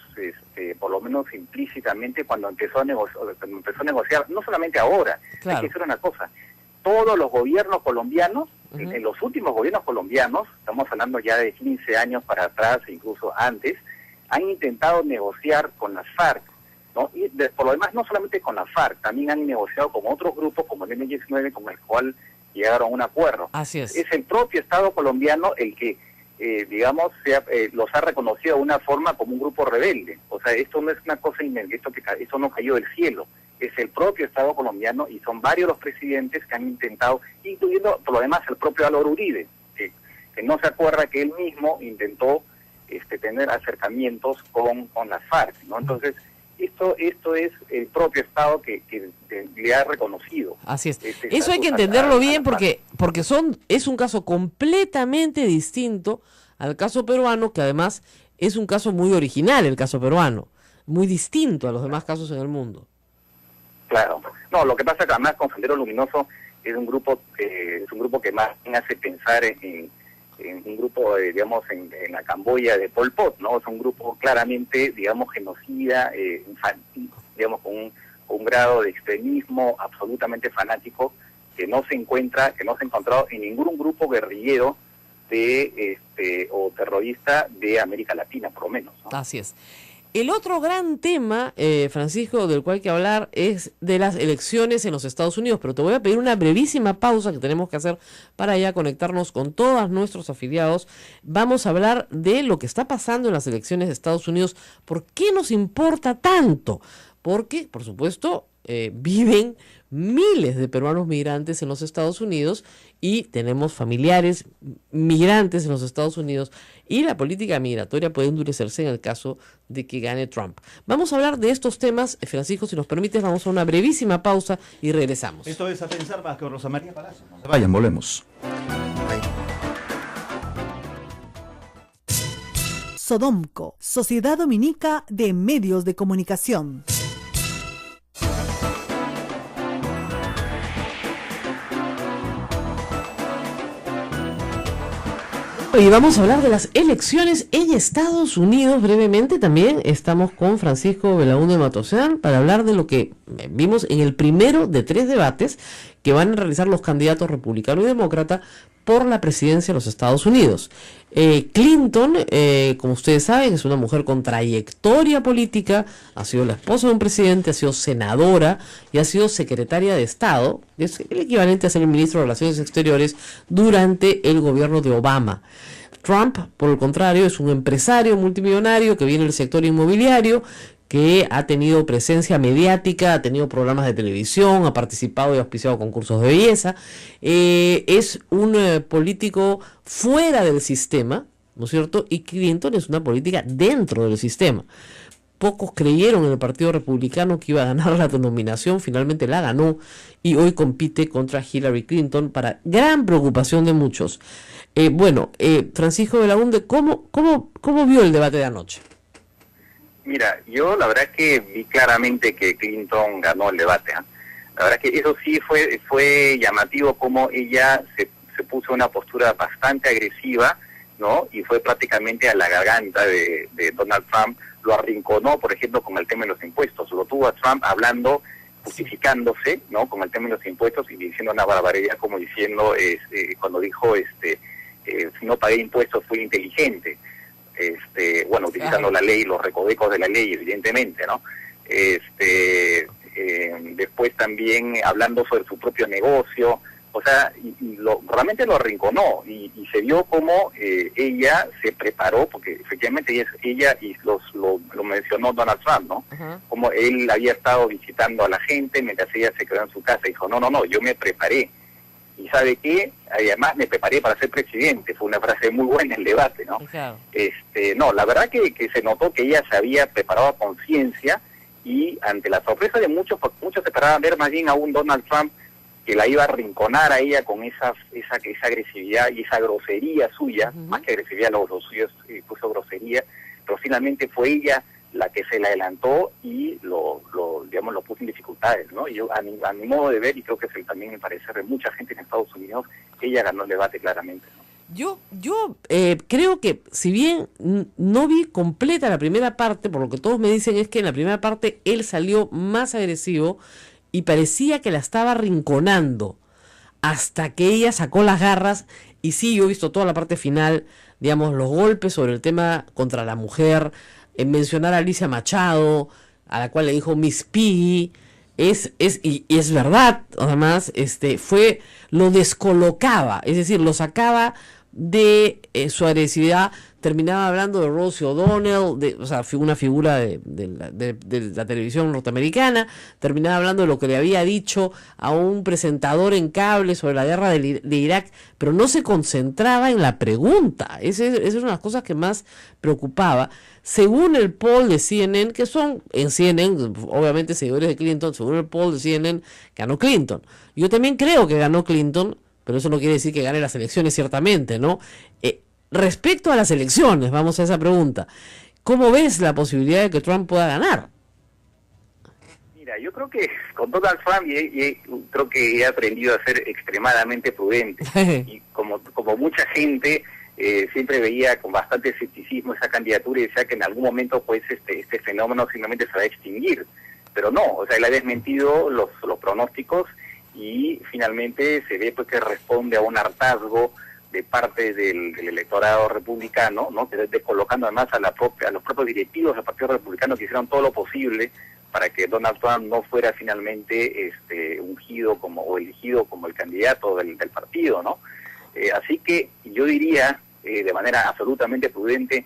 por lo menos implícitamente, cuando empezó a negociar, no solamente ahora, claro. Hay que decir una cosa, todos los gobiernos colombianos, en los últimos gobiernos colombianos, estamos hablando ya de 15 años para atrás, incluso antes, han intentado negociar con las FARC, ¿no? Y por lo demás, no solamente con la FARC, también han negociado con otros grupos como el M-19, con el cual llegaron a un acuerdo. Así es. Es el propio Estado colombiano el que digamos, los ha reconocido de una forma como un grupo rebelde. O sea, esto no es una cosa esto no cayó del cielo. Es el propio Estado colombiano y son varios los presidentes que han intentado, incluyendo por lo demás el propio Álvaro Uribe, que no se acuerda que él mismo intentó tener acercamientos con las FARC, ¿no? Entonces, esto es el propio Estado que le ha reconocido. Así es. Eso hay que entenderlo bien porque es un caso completamente distinto al caso peruano, que además es un caso muy original, el caso peruano, muy distinto a los demás casos en el mundo. Claro. No, lo que pasa es que además con Sendero Luminoso es un grupo que más hace pensar en un grupo, digamos, en la Camboya de Pol Pot, ¿no? Es un grupo claramente, digamos, genocida, digamos, con un grado de extremismo absolutamente fanático, que no se ha encontrado en ningún grupo guerrillero o terrorista de América Latina, por lo menos, ¿no? Así es. El otro gran tema, Francisco, del cual hay que hablar es de las elecciones en los Estados Unidos, pero te voy a pedir una brevísima pausa que tenemos que hacer para ya conectarnos con todos nuestros afiliados. Vamos a hablar de lo que está pasando en las elecciones de Estados Unidos. ¿Por qué nos importa tanto? Porque, por supuesto, viven miles de peruanos migrantes en los Estados Unidos y tenemos familiares migrantes en los Estados Unidos y la política migratoria puede endurecerse en el caso de que gane Trump. Vamos a hablar de estos temas, Francisco, si nos permites, vamos a una brevísima pausa y regresamos. Esto es A Pensar Más con Rosa María Palacio. No se vayan, volvemos. Sodomco, Sociedad Dominica de Medios de Comunicación. Y vamos a hablar de las elecciones en Estados Unidos brevemente. También estamos con Francisco Belaúnde Matosán para hablar de lo que vimos en el primero de 3 debates que van a realizar los candidatos republicano y demócrata por la presidencia de los Estados Unidos. Clinton, como ustedes saben, es una mujer con trayectoria política, ha sido la esposa de un presidente, ha sido senadora y ha sido secretaria de Estado, es el equivalente a ser el ministro de Relaciones Exteriores durante el gobierno de Obama. Trump, por el contrario, es un empresario multimillonario que viene del sector inmobiliario, que ha tenido presencia mediática, ha tenido programas de televisión, ha participado y auspiciado concursos de belleza, es un político fuera del sistema, ¿no es cierto? Y Clinton es una política dentro del sistema. Pocos creyeron en el Partido Republicano que iba a ganar la nominación, finalmente la ganó y hoy compite contra Hillary Clinton para gran preocupación de muchos. Francisco Belaúnde, ¿cómo vio el debate de anoche? Mira, yo la verdad que vi claramente que Clinton ganó el debate, ¿eh? La verdad que eso sí fue llamativo como ella se puso en una postura bastante agresiva, ¿no? Y fue prácticamente a la garganta de Donald Trump, lo arrinconó, por ejemplo, con el tema de los impuestos, lo tuvo a Trump hablando, justificándose, ¿no? Con el tema de los impuestos y diciendo una barbaridad, como diciendo, cuando dijo, si no pagué impuestos fui inteligente. Utilizando la ley, los recovecos de la ley, evidentemente, ¿no? Después también hablando sobre su propio negocio, o sea, realmente lo arrinconó y se vio como ella se preparó, porque efectivamente ella y lo mencionó Donald Trump, ¿no? Uh-huh. Como él había estado visitando a la gente mientras ella se quedó en su casa y dijo, no, yo me preparé. Y ¿sabe qué? Además me preparé para ser presidente. Fue una frase muy buena en el debate, ¿no? Claro. La verdad que se notó que ella se había preparado a conciencia y ante la sorpresa de muchos esperaban ver más bien a un Donald Trump que la iba a arrinconar a ella con esa agresividad y esa grosería suya, uh-huh. Más que agresividad, lo suyo puso grosería, pero finalmente fue ella la que se le adelantó y lo puso en dificultades, ¿no? Y yo, a mi modo de ver, y creo que es también el parecer de mucha gente en Estados Unidos, ella ganó el debate claramente, ¿no? Yo creo que, si bien no vi completa la primera parte, por lo que todos me dicen es que en la primera parte él salió más agresivo y parecía que la estaba rinconando hasta que ella sacó las garras. Y sí, yo he visto toda la parte final, digamos, los golpes sobre el tema contra la mujer, mencionar a Alicia Machado, a la cual le dijo Miss Piggy, y es verdad, además, lo descolocaba, es decir, lo sacaba de su agresividad, terminaba hablando de Rosie O'Donnell, una figura de la televisión norteamericana, terminaba hablando de lo que le había dicho a un presentador en cable sobre la guerra de Irak, pero no se concentraba en la pregunta. Esa es una de las cosas que más preocupaba. Según el poll de CNN, que son en CNN, obviamente seguidores de Clinton, según el poll de CNN, ganó Clinton. Yo también creo que ganó Clinton, pero eso no quiere decir que gane las elecciones, ciertamente, ¿no? Respecto a las elecciones, vamos a esa pregunta. ¿Cómo ves la posibilidad de que Trump pueda ganar? Mira, yo creo que con Donald Trump creo que he aprendido a ser extremadamente prudente. Y como mucha gente siempre veía con bastante escepticismo esa candidatura y decía que en algún momento pues este fenómeno simplemente se va a extinguir. Pero no, o sea, él ha desmentido los pronósticos y finalmente se ve pues que responde a un hartazgo de parte del electorado republicano, ¿no? Que colocando además a los propios directivos del Partido Republicano, que hicieron todo lo posible para que Donald Trump no fuera finalmente ungido o elegido como el candidato del partido, ¿no? Así que yo diría, de manera absolutamente prudente,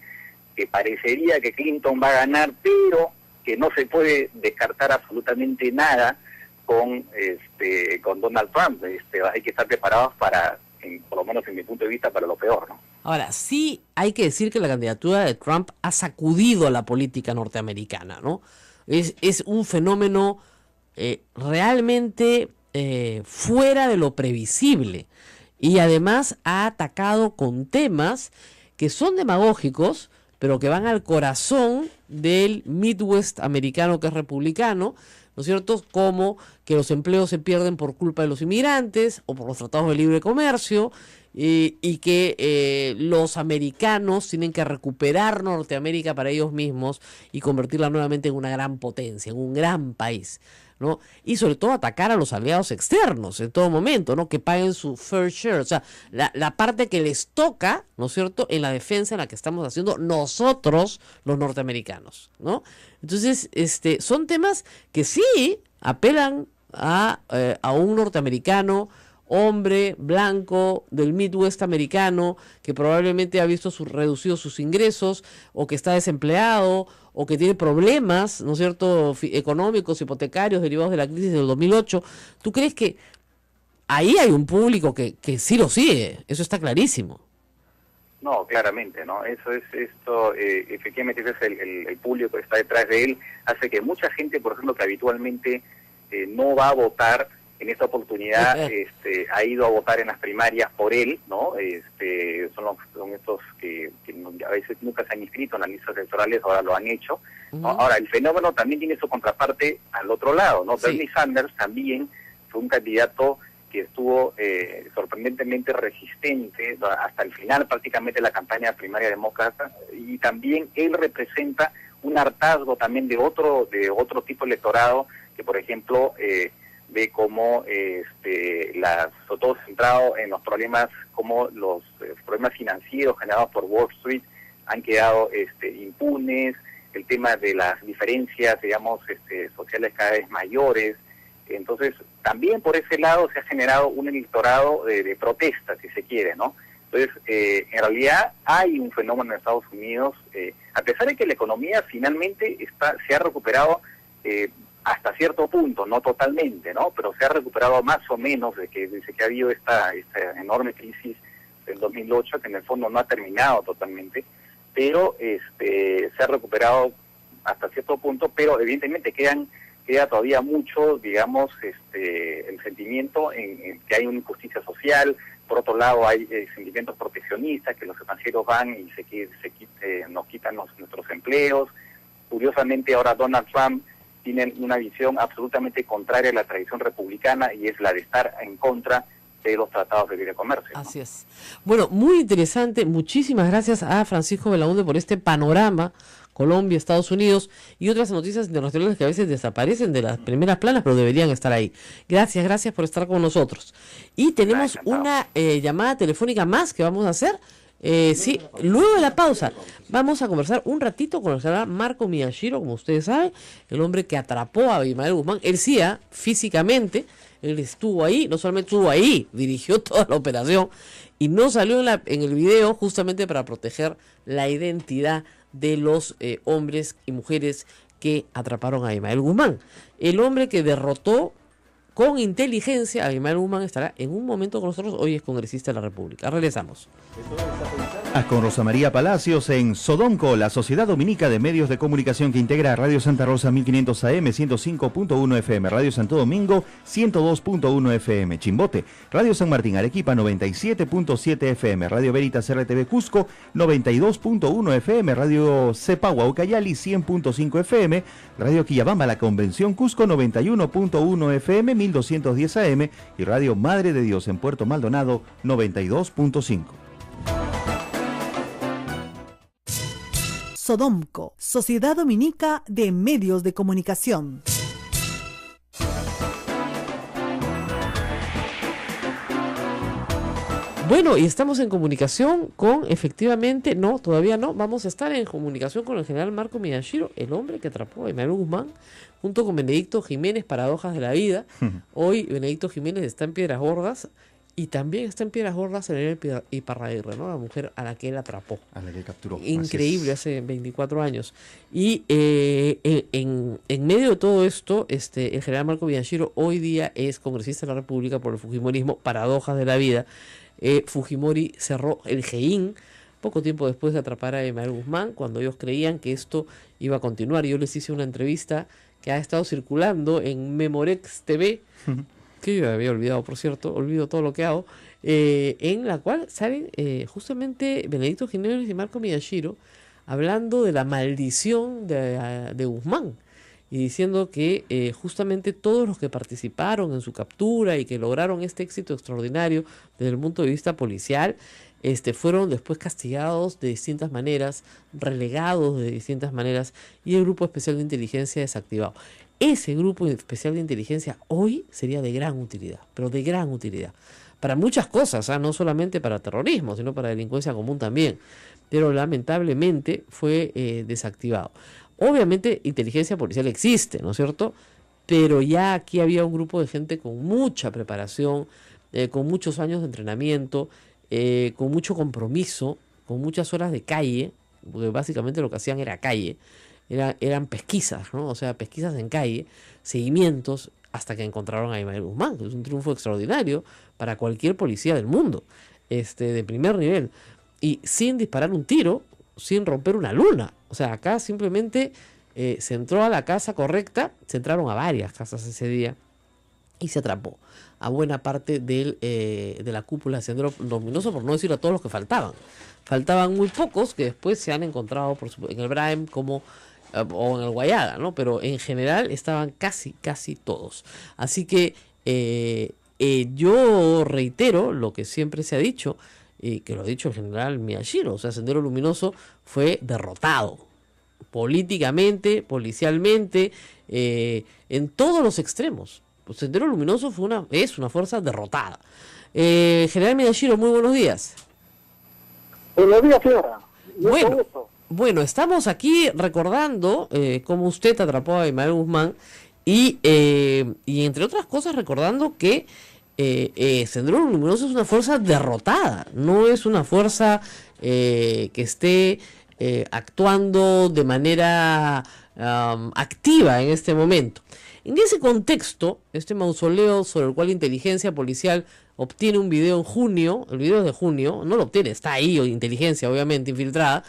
que parecería que Clinton va a ganar, pero que no se puede descartar absolutamente nada con Donald Trump. Hay que estar preparados para, por lo menos en mi punto de vista, para lo peor, ¿no? Ahora, sí hay que decir que la candidatura de Trump ha sacudido a la política norteamericana, ¿no? Es un fenómeno realmente fuera de lo previsible, y además ha atacado con temas que son demagógicos, pero que van al corazón del Midwest americano, que es republicano, ¿no es cierto? Como que los empleos se pierden por culpa de los inmigrantes o por los tratados de libre comercio, y que los americanos tienen que recuperar Norteamérica para ellos mismos y convertirla nuevamente en una gran potencia, en un gran país, ¿no? Y sobre todo atacar a los aliados externos en todo momento, ¿no? Que paguen su fair share, o sea, la parte que les toca, ¿no es cierto?, en la defensa en la que estamos haciendo nosotros los norteamericanos, ¿no? Entonces, son temas que sí apelan a un norteamericano, hombre blanco del Midwest americano, que probablemente ha visto reducidos sus ingresos, o que está desempleado, o que tiene problemas, ¿no es cierto?, económicos, hipotecarios, derivados de la crisis del 2008. ¿Tú crees que ahí hay un público que sí lo sigue? Eso está clarísimo. No, claramente, ¿no? Efectivamente ese es el público que está detrás de él, hace que mucha gente, por ejemplo, que habitualmente no va a votar, en esta oportunidad ha ido a votar en las primarias por él, ¿no? Son estos que a veces nunca se han inscrito en las listas electorales, ahora lo han hecho, ¿no? Ahora, el fenómeno también tiene su contraparte al otro lado, ¿no? Sí. Bernie Sanders también fue un candidato que estuvo sorprendentemente resistente hasta el final prácticamente de la campaña primaria demócrata, y también él representa un hartazgo también de otro tipo de electorado que, por ejemplo, ve cómo sobre todo centrado en los problemas, como los problemas financieros generados por Wall Street han quedado impunes, el tema de las diferencias, digamos, sociales cada vez mayores. Entonces, también por ese lado se ha generado un electorado de protesta, si se quiere, ¿no? Entonces, en realidad hay un fenómeno en Estados Unidos, a pesar de que la economía finalmente se ha recuperado hasta cierto punto, no totalmente, ¿no? Pero se ha recuperado más o menos desde que ha habido esta enorme crisis del 2008, que en el fondo no ha terminado totalmente, pero se ha recuperado hasta cierto punto, pero evidentemente queda todavía mucho, digamos, el sentimiento en que hay una injusticia social. Por otro lado, hay sentimientos proteccionistas, que los financieros van y nos quitan nuestros empleos. Curiosamente, ahora Donald Trump tiene una visión absolutamente contraria a la tradición republicana, y es la de estar en contra de los tratados de libre comercio, ¿no? Así es. Bueno, muy interesante. Muchísimas gracias a Francisco Belaunde por este panorama. Colombia, Estados Unidos y otras noticias internacionales que a veces desaparecen de las primeras planas, pero deberían estar ahí. Gracias por estar con nosotros. Y tenemos una llamada telefónica más que vamos a hacer. Sí, luego de la pausa vamos a conversar un ratito con el general Marco Miyashiro, como ustedes saben, el hombre que atrapó a Abimael Guzmán. Él sí, físicamente, él estuvo ahí, no solamente estuvo ahí, dirigió toda la operación y no salió en el video justamente para proteger la identidad de los hombres y mujeres que atraparon a Abimael Guzmán. El hombre que derrotó con inteligencia a Abimael Guzmán estará en un momento con nosotros. Hoy es congresista de la República. Regresamos. Con Rosa María Palacios en Sodomco, la Sociedad Dominica de Medios de Comunicación que integra Radio Santa Rosa 1500 AM, 105.1 FM, Radio Santo Domingo 102.1 FM, Chimbote, Radio San Martín Arequipa 97.7 FM, Radio Veritas RTV Cusco 92.1 FM, Radio Cepagua Ucayali 100.5 FM, Radio Quillabamba La Convención Cusco 91.1 FM, 1210 AM y Radio Madre de Dios en Puerto Maldonado 92.5. Sodomco, Sociedad Dominica de Medios de Comunicación. Bueno, y estamos en comunicación con, efectivamente, no, todavía no, vamos a estar en comunicación con el general Marco Miyashiro, el hombre que atrapó a Emanuel Guzmán, junto con Benedicto Jiménez, Paradojas de la Vida. Hoy Benedicto Jiménez está en Piedras Gordas y también está en Piedras Gordas Elena Iparraguirre, ¿no? La mujer a la que él atrapó. A la que capturó. Increíble, hace 24 años. Y en medio de todo esto, el general Marco Miyashiro hoy día es congresista de la República por el Fujimorismo, Paradojas de la Vida. Fujimori cerró el GEIN poco tiempo después de atrapar a Emanuel Guzmán, cuando ellos creían que esto iba a continuar. Yo les hice una entrevista que ha estado circulando en Memorex TV, que yo había olvidado, por cierto, olvido todo lo que hago, en la cual salen justamente Benedicto Jiménez y Marco Miyashiro hablando de la maldición de Guzmán y diciendo que justamente todos los que participaron en su captura y que lograron este éxito extraordinario desde el punto de vista policial, fueron después castigados de distintas maneras, relegados de distintas maneras, y el Grupo Especial de Inteligencia desactivado. Ese Grupo Especial de Inteligencia hoy sería de gran utilidad, pero de gran utilidad, para muchas cosas, no solamente para terrorismo, sino para delincuencia común también, pero lamentablemente fue desactivado. Obviamente inteligencia policial existe, ¿no es cierto? Pero ya aquí había un grupo de gente con mucha preparación, con muchos años de entrenamiento, con mucho compromiso, con muchas horas de calle, porque básicamente lo que hacían era calle, eran pesquisas, ¿no? O sea, pesquisas en calle, seguimientos, hasta que encontraron a Emanuel Guzmán, que es un triunfo extraordinario para cualquier policía del mundo, de primer nivel, y sin disparar un tiro, sin romper una luna. O sea, acá simplemente se entró a la casa correcta, se entraron a varias casas ese día y se atrapó a buena parte de la cúpula de Sendero Luminoso, por no decir a todos los que faltaban. Faltaban muy pocos que después se han encontrado en el Braem o en el Guayaga, ¿no? Pero en general estaban casi todos. Así que yo reitero lo que siempre se ha dicho, y que lo ha dicho el general Miyashiro, o sea, Sendero Luminoso fue derrotado políticamente, policialmente, en todos los extremos. Sendero Luminoso es una fuerza derrotada. General Miyashiro, muy buenos días. Buenos días, señora. Bueno, estamos aquí recordando cómo usted atrapó a Emanuel Guzmán y entre otras cosas recordando que Sendero Luminoso es una fuerza derrotada, no es una fuerza que esté actuando de manera activa en este momento. En ese contexto, este mausoleo sobre el cual inteligencia policial obtiene un video en junio, el video es de junio, no lo obtiene, está ahí, inteligencia obviamente infiltrada,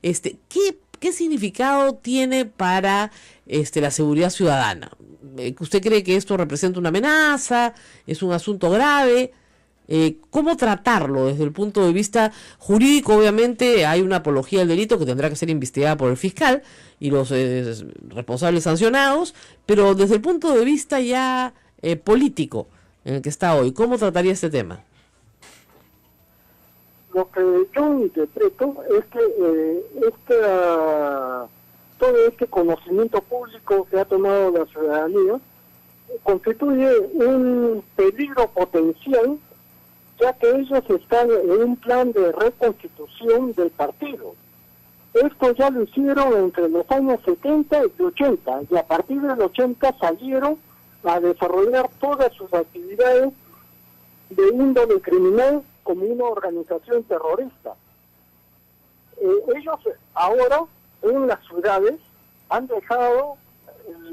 ¿qué significado tiene para la seguridad ciudadana? ¿Usted cree que esto representa una amenaza? ¿Es un asunto grave? ¿Cómo tratarlo desde el punto de vista jurídico? Obviamente hay una apología del delito que tendrá que ser investigada por el fiscal y los responsables sancionados, pero desde el punto de vista ya político en el que está hoy, ¿cómo trataría este tema? Lo que yo interpreto es que todo este conocimiento público que ha tomado la ciudadanía constituye un peligro potencial, ya que ellos están en un plan de reconstitución del partido. Esto ya lo hicieron entre los años 70 y 80, y a partir del 80 salieron a desarrollar todas sus actividades de índole criminal como una organización terrorista. Ellos ahora en las ciudades han dejado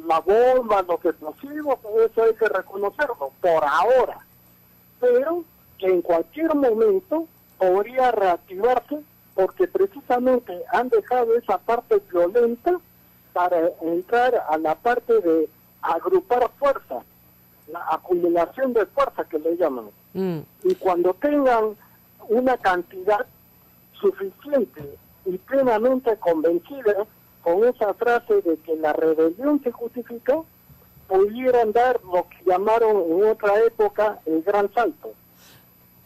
la bomba, los explosivos, eso hay que reconocerlo, por ahora. Pero que en cualquier momento podría reactivarse porque precisamente han dejado esa parte violenta para entrar a la parte de agrupar fuerza, la acumulación de fuerza que le llaman. Y cuando tengan una cantidad suficiente y plenamente convencida con esa frase de que la rebelión se justifica, pudieran dar lo que llamaron en otra época el gran salto.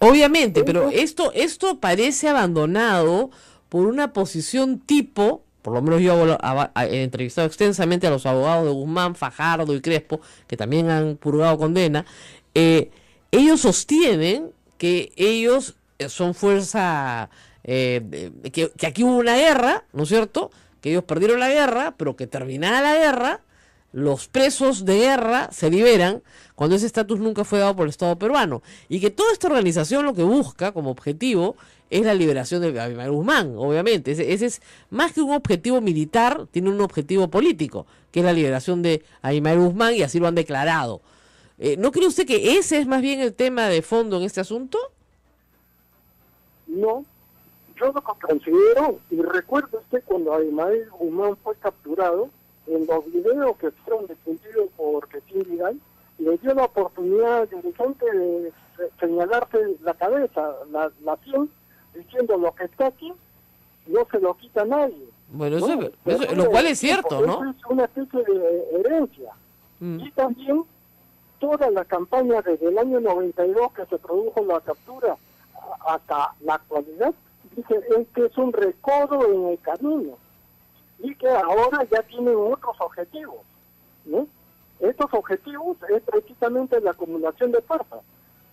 Obviamente, pero esto parece abandonado por una posición tipo, por lo menos yo he entrevistado extensamente a los abogados de Guzmán, Fajardo y Crespo, que también han purgado condena. Ellos sostienen que ellos son fuerza, que aquí hubo una guerra, ¿no es cierto? Que ellos perdieron la guerra, pero que terminada la guerra, los presos de guerra se liberan cuando ese estatus nunca fue dado por el Estado peruano. Y que toda esta organización lo que busca como objetivo es la liberación de Abimael Guzmán, obviamente. Ese es más que un objetivo militar, tiene un objetivo político, que es la liberación de Abimael Guzmán, y así lo han declarado. ¿No cree usted que ese es más bien el tema de fondo en este asunto? No, yo lo que considero, y recuerdo usted cuando Abimael Guzmán fue capturado, en los videos que fueron difundidos por Ketín Vidal, le dio la oportunidad al dirigente de señalarse la cabeza, la sien, diciendo lo que está aquí no se lo quita nadie. Bueno, ¿no? lo cual es cierto, ¿no? Eso es una especie de herencia. Y también toda la campaña desde el año 92 que se produjo la captura hasta la actualidad, dice que es un recodo en el camino y que ahora ya tienen otros objetivos, ¿no? Estos objetivos es precisamente la acumulación de fuerza.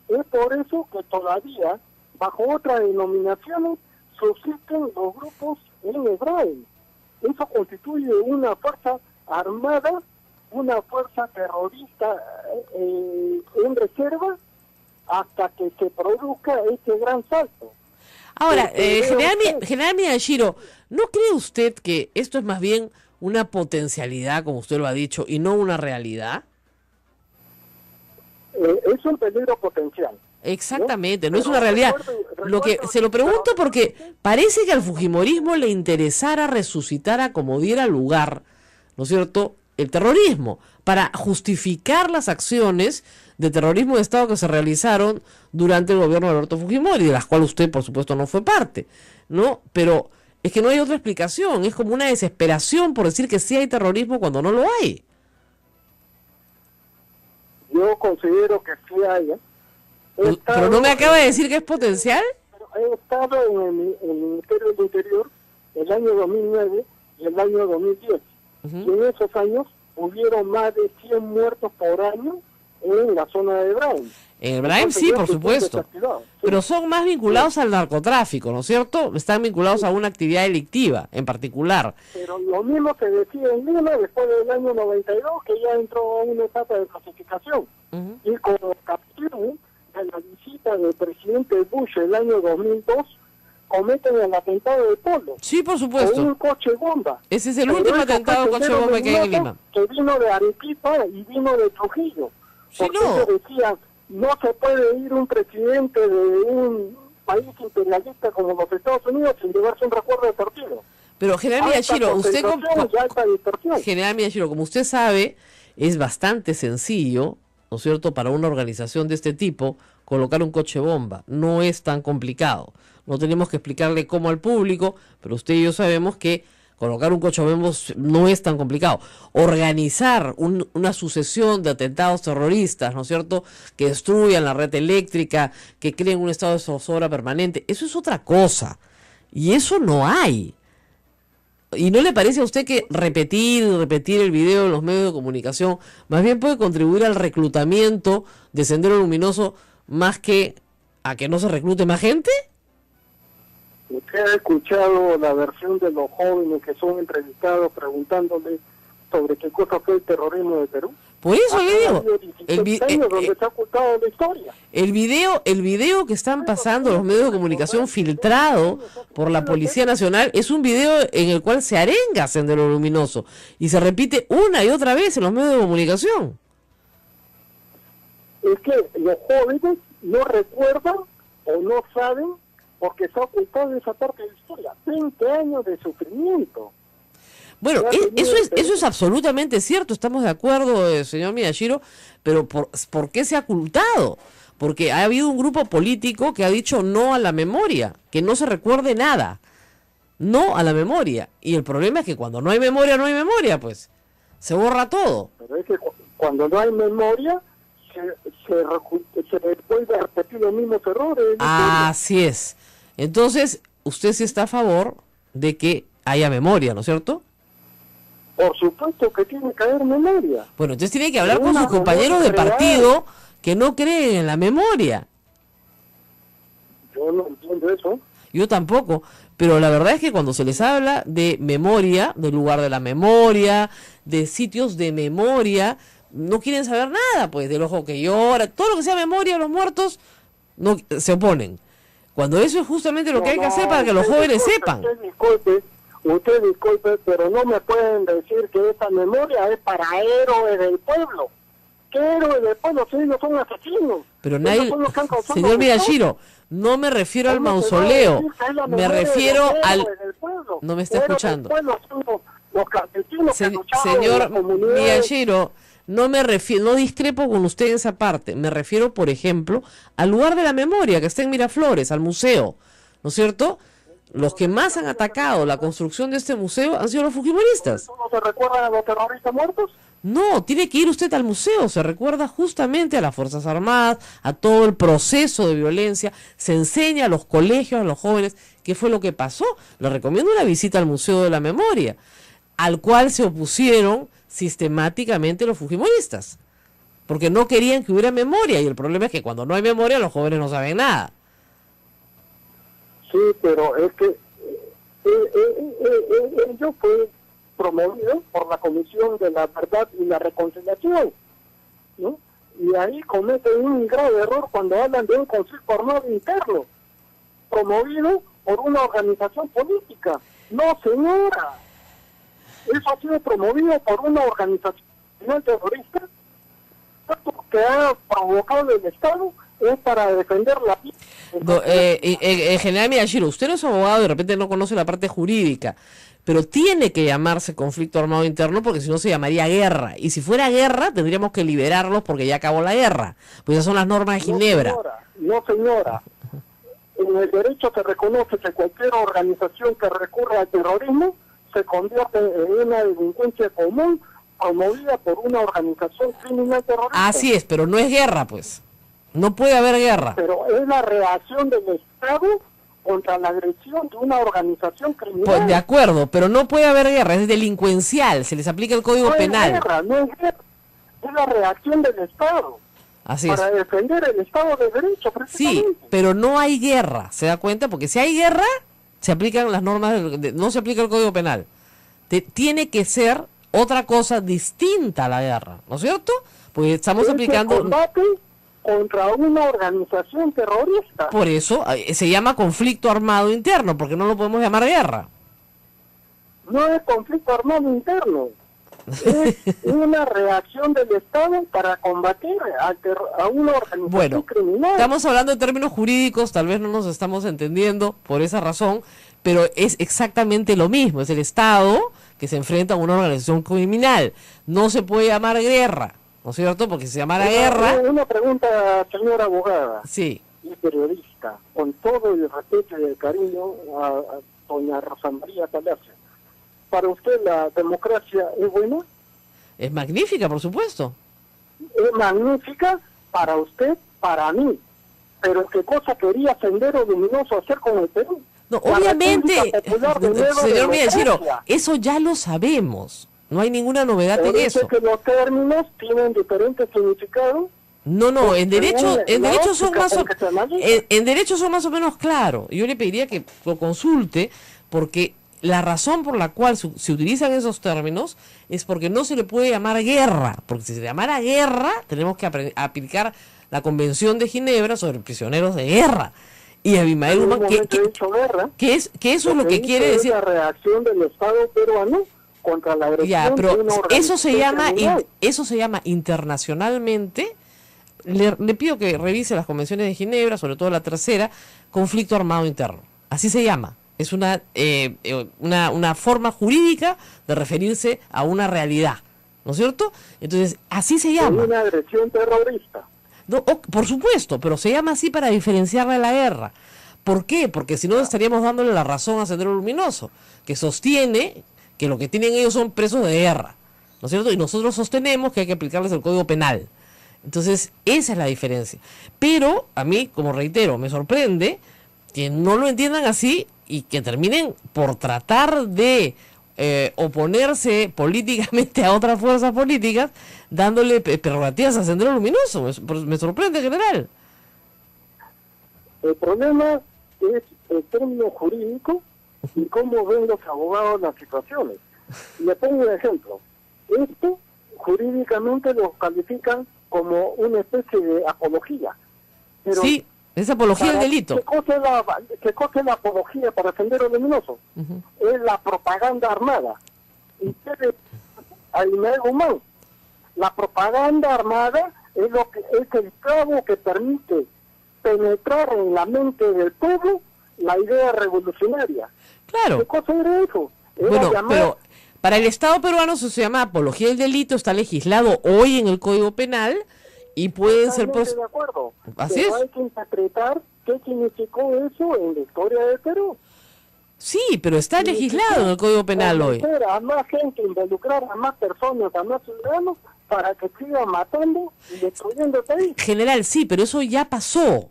Es por eso que todavía, bajo otras denominaciones, subsisten los grupos en Hebraico. Eso constituye una fuerza armada, una fuerza terrorista en reserva, hasta que se produzca este gran salto. Ahora, general Miyashiro, ¿no cree usted que esto es más bien una potencialidad, como usted lo ha dicho, y no una realidad? Es un peligro potencial. Exactamente, no es una realidad. Se lo pregunto porque parece que al fujimorismo le interesara resucitar como diera lugar, ¿no es cierto?, el terrorismo, para justificar las acciones de terrorismo de Estado que se realizaron durante el gobierno de Alberto Fujimori, de las cuales usted, por supuesto, no fue parte, ¿no? Pero es que no hay otra explicación, es como una desesperación por decir que sí hay terrorismo cuando no lo hay. Yo considero que sí hay. ¿Pero no me acaba de decir que es potencial? He estado en el Ministerio del Interior el año 2009 y el año 2010. Y en esos años hubieron más de 100 muertos por año en la zona de Brain. En el Brain sí, por supuesto. Sí. Pero son más vinculados al narcotráfico, ¿no es cierto? Están vinculados a una actividad delictiva en particular. Pero lo mismo se decía en Lima después del año 92, que ya entró a una etapa de clasificación. Y con captura de la visita del presidente Bush el año 2002, cometen el atentado de Polo. Sí, por supuesto. Con un coche bomba. Ese es el último atentado de coche bomba que hay en Lima. Que vino de Arequipa y vino de Trujillo. Sí, porque ellos decían, no se puede ir un presidente de un país imperialista como los Estados Unidos sin llevarse un recuerdo de partido. Pero General Miyashiro, usted General Miyashiro, como usted sabe, es bastante sencillo, ¿no es cierto?, para una organización de este tipo colocar un coche bomba. No es tan complicado. No tenemos que explicarle cómo al público, pero usted y yo sabemos que colocar un coche bomba no es tan complicado. Organizar una sucesión de atentados terroristas, ¿no es cierto?, que destruyan la red eléctrica, que creen un estado de zozobra permanente, eso es otra cosa. Y eso no hay. ¿Y no le parece a usted que repetir el video en los medios de comunicación más bien puede contribuir al reclutamiento de Sendero Luminoso más que a que no se reclute más gente? ¿Usted ha escuchado la versión de los jóvenes que son entrevistados preguntándole sobre qué cosa fue el terrorismo de Perú? Por eso le digo, el video que están pasando los medios de comunicación filtrado por la Policía Nacional es un video en el cual se arenga Sendero Luminoso y se repite una y otra vez en los medios de comunicación. Es que los jóvenes no recuerdan o no saben porque se ha ocultado esa parte de la historia. 20 años de sufrimiento. Bueno, eso es absolutamente cierto, estamos de acuerdo, señor Miyashiro, pero ¿por qué se ha ocultado? Porque ha habido un grupo político que ha dicho no a la memoria, que no se recuerde nada, no a la memoria. Y el problema es que cuando no hay memoria, pues, se borra todo. Pero es que cuando no hay memoria, se vuelve a repetir los mismos errores. Así es. Entonces, usted sí está a favor de que haya memoria, ¿no es cierto? Por supuesto que tiene que haber memoria. Bueno, entonces tiene que hablar con sus compañeros de partido que no creen en la memoria. Yo Yo no entiendo eso. Yo tampoco, pero la verdad es que cuando se les habla de memoria, del lugar de la memoria, de sitios de memoria, no quieren saber nada, pues, del ojo que llora, todo lo que sea memoria de los muertos, no se oponen. Cuando eso es justamente lo que hay que hacer para que los jóvenes sepan. Usted disculpe, pero no me pueden decir que esa memoria es para héroes del pueblo. ¿Qué héroes del pueblo? Si ellos son asesinos. Pero Ellos nadie, son los que han causado señor esto. Miyashiro, no me refiero al ¿Cómo se va a mausoleo, decir que es la me memoria de refiero los al... héroes del pueblo? No me está Héroes del escuchando. pueblo son los campesinos que lucharon en Señor las comunidades. Miyashiro, no me refiero, no discrepo con usted en esa parte. Me refiero, por ejemplo, al lugar de la memoria que está en Miraflores, al museo, ¿no es cierto? Los que más han atacado la construcción de este museo han sido los fujimoristas. ¿No se recuerdan a los terroristas muertos? No, tiene que ir usted al museo, se recuerda justamente a las Fuerzas Armadas, a todo el proceso de violencia, se enseña a los colegios, a los jóvenes, qué fue lo que pasó. Le recomiendo una visita al Museo de la Memoria, al cual se opusieron sistemáticamente los fujimoristas, porque no querían que hubiera memoria, y el problema es que cuando no hay memoria los jóvenes no saben nada. Sí, pero es que ello fue promovido por la Comisión de la Verdad y la Reconciliación, ¿no? Y ahí cometen un grave error cuando hablan de un conflicto armado interno, promovido por una organización política. No, señora. Eso ha sido promovido por una organización terrorista. Lo que ha provocado el Estado es para defender la vida. En general, Miyashiro, usted no es abogado y de repente no conoce la parte jurídica, pero tiene que llamarse conflicto armado interno porque si no se llamaría guerra. Y si fuera guerra, tendríamos que liberarlos porque ya acabó la guerra. Pues esas son las normas de Ginebra. No, señora. En el derecho se reconoce que cualquier organización que recurra al terrorismo se convierte en una delincuencia común promovida por una organización criminal terrorista. Así es, pero no es guerra, pues. No puede haber guerra. Pero es la reacción del Estado contra la agresión de una organización criminal. Pues de acuerdo, pero no puede haber guerra, es delincuencial, se les aplica el Código Penal. No es guerra, es la reacción del Estado. Así es. Para defender el Estado de Derecho, precisamente. Sí, pero no hay guerra, ¿se da cuenta? Porque si hay guerra, se aplican las normas, no se aplica el Código Penal. Tiene que ser otra cosa distinta a la guerra, ¿no es cierto? Pues estamos aplicando... combate contra una organización terrorista. Por eso se llama conflicto armado interno, porque no lo podemos llamar guerra. No es conflicto armado interno. Es una reacción del Estado para combatir a una organización criminal. Estamos hablando en términos jurídicos, tal vez no nos estamos entendiendo por esa razón, pero es exactamente lo mismo. Es el Estado que se enfrenta a una organización criminal. No se puede llamar guerra, ¿no es cierto? Porque si se llamara guerra... Una pregunta, señora abogada. Sí. Y periodista, con todo el respeto y el cariño a doña Rosa María Palacio. ¿Para usted la democracia es buena? Es magnífica, por supuesto. Es magnífica para usted, para mí. Pero ¿qué cosa quería Sendero Luminoso hacer con el Perú? No, obviamente, señor Miyashiro, Democracia. eso ya lo sabemos. No hay ninguna novedad Pero en dice eso. que los términos tienen diferentes significados. No, en derecho, en la derecho son óptica más con que se analiza. en derecho son más o menos claros. Yo le pediría que lo consulte, porque la razón por la cual se utilizan esos términos es porque no se le puede llamar guerra, porque si se llamara guerra tenemos que aplicar la Convención de Ginebra sobre prisioneros de guerra. Y Abimael En un Guzmán, momento he dicho guerra. que eso es lo que dice quiere decir. la reacción del Estado peruano contra la agresión Ya, de pero una eso se llama criminal. eso se llama internacionalmente. Le pido que revise las convenciones de Ginebra, sobre todo la tercera, conflicto armado interno. Así se llama. Es una forma jurídica de referirse a una realidad, ¿no es cierto? Entonces, así se llama. Una agresión terrorista. No, por supuesto, pero se llama así para diferenciarla de la guerra. ¿Por qué? Porque si no estaríamos dándole la razón a Sendero Luminoso, que sostiene que lo que tienen ellos son presos de guerra, ¿no es cierto? Y nosotros sostenemos que hay que aplicarles el Código Penal. Entonces, esa es la diferencia. Pero a mí, como reitero, me sorprende que no lo entiendan así y que terminen por tratar de oponerse políticamente a otras fuerzas políticas, dándole prerrogativas a Sendero Luminoso. Me sorprende, general. El problema es el término jurídico y cómo ven los abogados las situaciones. Le pongo un ejemplo. Esto jurídicamente lo califican como una especie de apología. Pero Sí, es apología del para- delito. ¿Qué cosa es la apología para Sendero Luminoso? Es la propaganda armada. Y ustedes, a Ismael Guzmán, la propaganda armada es el clavo que permite penetrar en la mente del pueblo la idea revolucionaria. Claro. ¿Qué cosa era eso? Era Bueno, llamar- pero para el Estado peruano eso se llama apología del delito, está legislado hoy en el Código Penal y pueden ser... Totalmente de acuerdo. Así Pero es. hay que interpretar qué significó eso en la historia de Perú. Sí, pero está legislado en el Código Penal hoy. Convencer a más gente, involucrar a más personas, a más ciudadanos, para que sigan matando y destruyendo el país. General, sí, pero eso ya pasó.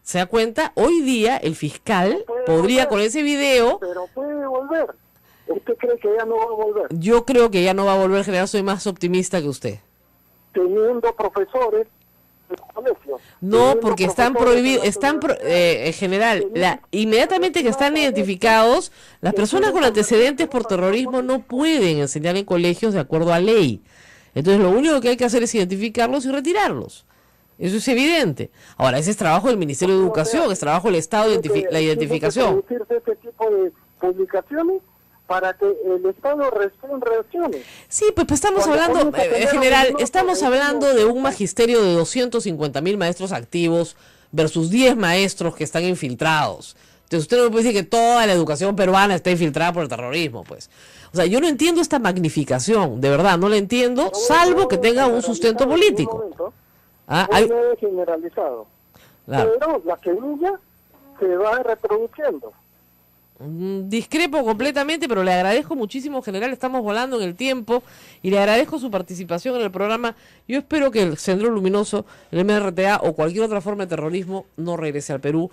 ¿Se da cuenta? Hoy día el fiscal podría con ese video... Pero puede volver. ¿Usted cree que ya no va a volver? Yo creo que ya no va a volver, general, soy más optimista que usted. Teniendo profesores en los colegios. No, teniendo porque están profesores prohibidos, en las en general, inmediatamente que están identificados, las personas con antecedentes por terrorismo no pueden enseñar en colegios de acuerdo a ley. Entonces lo único que hay que hacer es identificarlos y retirarlos. Eso es evidente. Ahora, ese es trabajo del Ministerio de Educación, es trabajo del Estado, la identificación. Tiene que producirse ese tipo de publicaciones para que el Estado reaccione. Sí, pues estamos Cuando hablando, comienza a tener general, algunos estamos hablando de un magisterio de 250.000 maestros activos versus 10 maestros que están infiltrados. Entonces usted no me puede decir que toda la educación peruana está infiltrada por el terrorismo, pues. O sea, yo no entiendo esta magnificación, de verdad, no la entiendo, salvo que tenga un sustento político. Ah, hay- No es generalizado. claro. Pero la semilla se va reproduciendo. Discrepo completamente, pero le agradezco muchísimo, general, estamos volando en el tiempo y le agradezco su participación en el programa. Yo espero que el Sendero Luminoso, el MRTA o cualquier otra forma de terrorismo no regrese al Perú,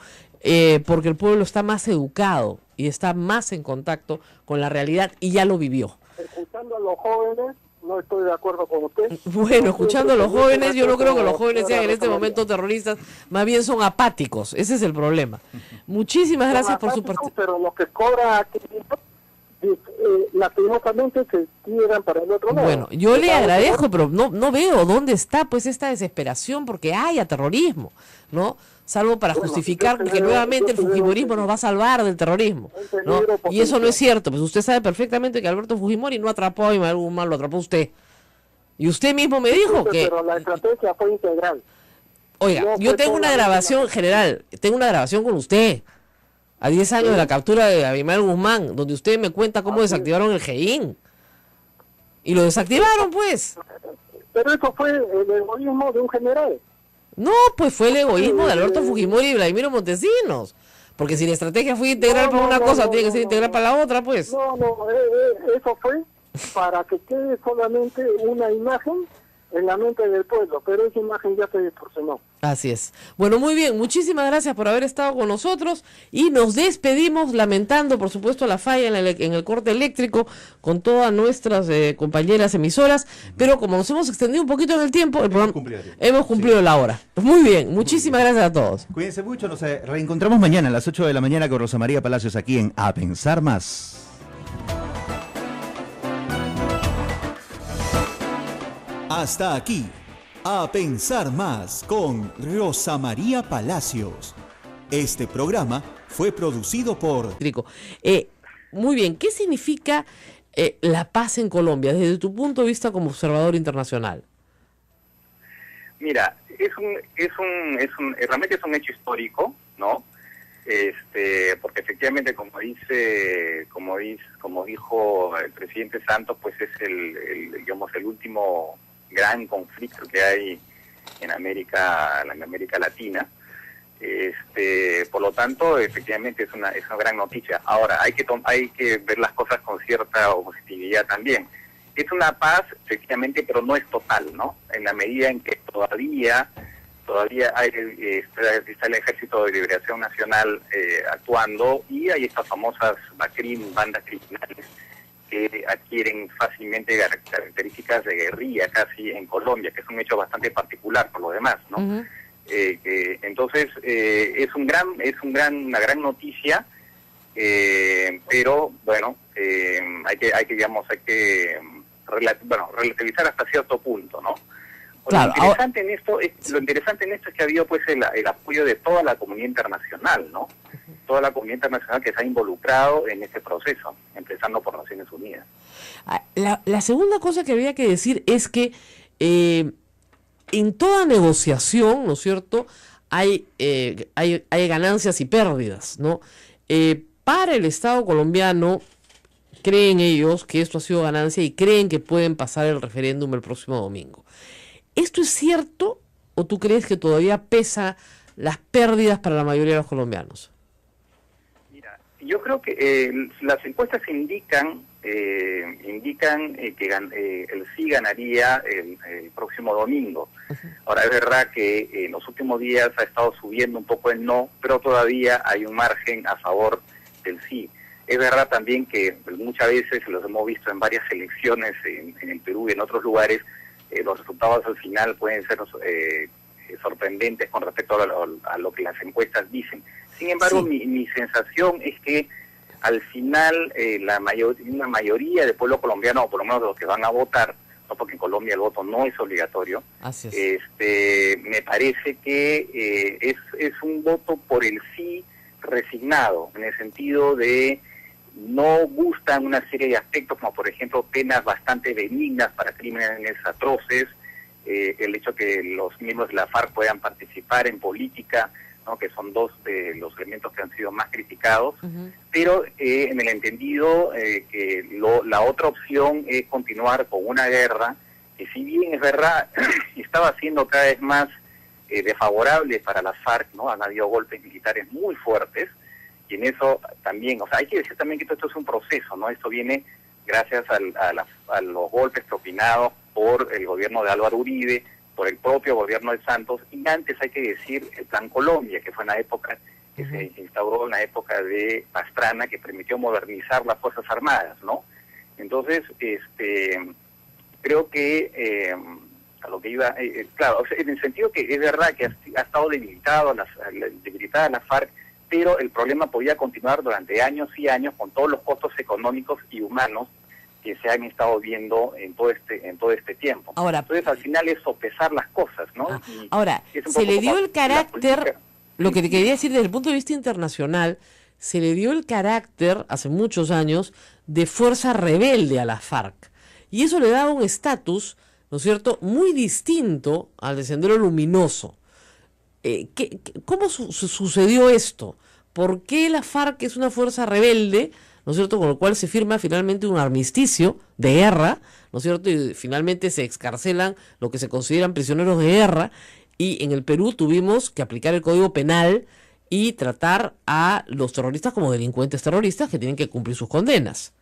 porque el pueblo está más educado y está más en contacto con la realidad y ya lo vivió. Escuchando a los jóvenes, no estoy de acuerdo con usted. Bueno, escuchando a los jóvenes, yo no creo que los jóvenes sean en este momento terroristas, más bien son apáticos, ese es el problema. Muchísimas gracias por su participación. Pero los que cobran aquí, lastimosamente se tiran para el otro lado. Bueno, yo le agradezco, pero no veo dónde está pues esta desesperación porque haya terrorismo, ¿no? Salvo para Bueno, justificar yo que creo- nuevamente el yo creo fujimorismo que- nos va a salvar del terrorismo, ¿no? peligro Y eso no es potencial. cierto, pues usted sabe perfectamente que Alberto Fujimori no atrapó a Ismael Guzmán, lo atrapó usted. Y usted mismo me dijo que, Pero la estrategia fue integral. oiga, no yo fue tengo una solamente grabación, general, tengo una grabación con usted, a 10 años de la captura de Ismael Guzmán, donde usted me cuenta cómo desactivaron el GEIN. Y lo desactivaron, pues. Pero eso fue el egoísmo de un general. No, pues fue el egoísmo de Alberto Fujimori y Vladimiro Montesinos. Porque si la estrategia fue integral para una cosa, tiene que ser integral para la otra, pues. No, eso fue para que quede solamente una imagen en la mente del pueblo, pero esa imagen ya se distorsionó. Así es. Bueno, muy bien, muchísimas gracias por haber estado con nosotros y nos despedimos lamentando, por supuesto, la falla en el corte eléctrico con todas nuestras compañeras emisoras, pero como nos hemos extendido un poquito en el tiempo, el programa, hemos cumplido la hora. Muy bien, muchísimas gracias a todos. Cuídense mucho, nos reencontramos mañana a las 8 de la mañana con Rosa María Palacios aquí en A Pensar Más. Hasta aquí, A Pensar Más con Rosa María Palacios. Este programa fue producido por Eléctrico. Muy bien, ¿qué significa la paz en Colombia desde tu punto de vista como observador internacional? Mira, realmente es un hecho histórico, ¿no? Porque efectivamente, como dijo el presidente Santos, pues es el último gran conflicto que hay en América Latina. Por lo tanto, efectivamente es una gran noticia. Ahora, hay que ver las cosas con cierta positividad también. Es una paz, efectivamente, pero no es total, ¿no? En la medida en que todavía está el Ejército de Liberación Nacional actuando y hay estas famosas bandas criminales que adquieren fácilmente características de guerrilla casi en Colombia, que es un hecho bastante particular por lo demás, ¿no? Entonces una gran noticia, pero bueno, hay que relativizar hasta cierto punto, ¿no? Claro, lo interesante en esto es que ha habido pues el apoyo de toda la comunidad internacional, ¿no? Toda la comunidad internacional que se ha involucrado en este proceso, empezando por Naciones Unidas. La segunda cosa que habría que decir es que en toda negociación, ¿no es cierto?, hay ganancias y pérdidas, ¿no? Para el Estado colombiano, creen ellos que esto ha sido ganancia y creen que pueden pasar el referéndum el próximo domingo. ¿Esto es cierto o tú crees que todavía pesa las pérdidas para la mayoría de los colombianos? Mira, yo creo que las encuestas indican que el sí ganaría el próximo domingo. Ahora, es verdad que en los últimos días ha estado subiendo un poco el no, pero todavía hay un margen a favor del sí. Es verdad también que muchas veces, los hemos visto en varias elecciones en el Perú y en otros lugares, los resultados al final pueden ser sorprendentes con respecto a lo que las encuestas dicen. Sin embargo, sí, mi sensación es que al final una mayoría del pueblo colombiano, o por lo menos de los que van a votar, no, porque en Colombia el voto no es obligatorio, me parece que es un voto por el sí resignado, en el sentido de no gustan una serie de aspectos, como por ejemplo penas bastante benignas para crímenes atroces, el hecho que los miembros de la FARC puedan participar en política, ¿no?, que son dos de los elementos que han sido más criticados, pero en el entendido que la otra opción es continuar con una guerra que, si bien es verdad, estaba siendo cada vez más desfavorable para las FARC, ¿no? Han habido golpes militares muy fuertes, y en eso también, o sea, hay que decir también que todo esto es un proceso, ¿no? Esto viene gracias a los golpes propinados por el gobierno de Álvaro Uribe, por el propio gobierno de Santos, y antes hay que decir el Plan Colombia, que fue en la época que se instauró en la época de Pastrana, que permitió modernizar las Fuerzas Armadas, ¿no? Entonces, creo que a lo que iba, claro, o sea, en el sentido que es verdad que ha estado debilitada la FARC, pero el problema podía continuar durante años y años con todos los costos económicos y humanos que se han estado viendo en todo este tiempo. Ahora, entonces, al final es sopesar las cosas, ¿no? Ahora, se le dio el carácter, lo que te quería decir desde el punto de vista internacional, se le dio el carácter, hace muchos años, de fuerza rebelde a la FARC. Y eso le daba un estatus, ¿no es cierto?, muy distinto al de Sendero Luminoso. ¿Cómo sucedió esto? ¿Por qué la FARC es una fuerza rebelde, ¿no es cierto?, con lo cual se firma finalmente un armisticio de guerra, ¿no es cierto?, y finalmente se excarcelan lo que se consideran prisioneros de guerra, y en el Perú tuvimos que aplicar el Código Penal y tratar a los terroristas como delincuentes terroristas que tienen que cumplir sus condenas.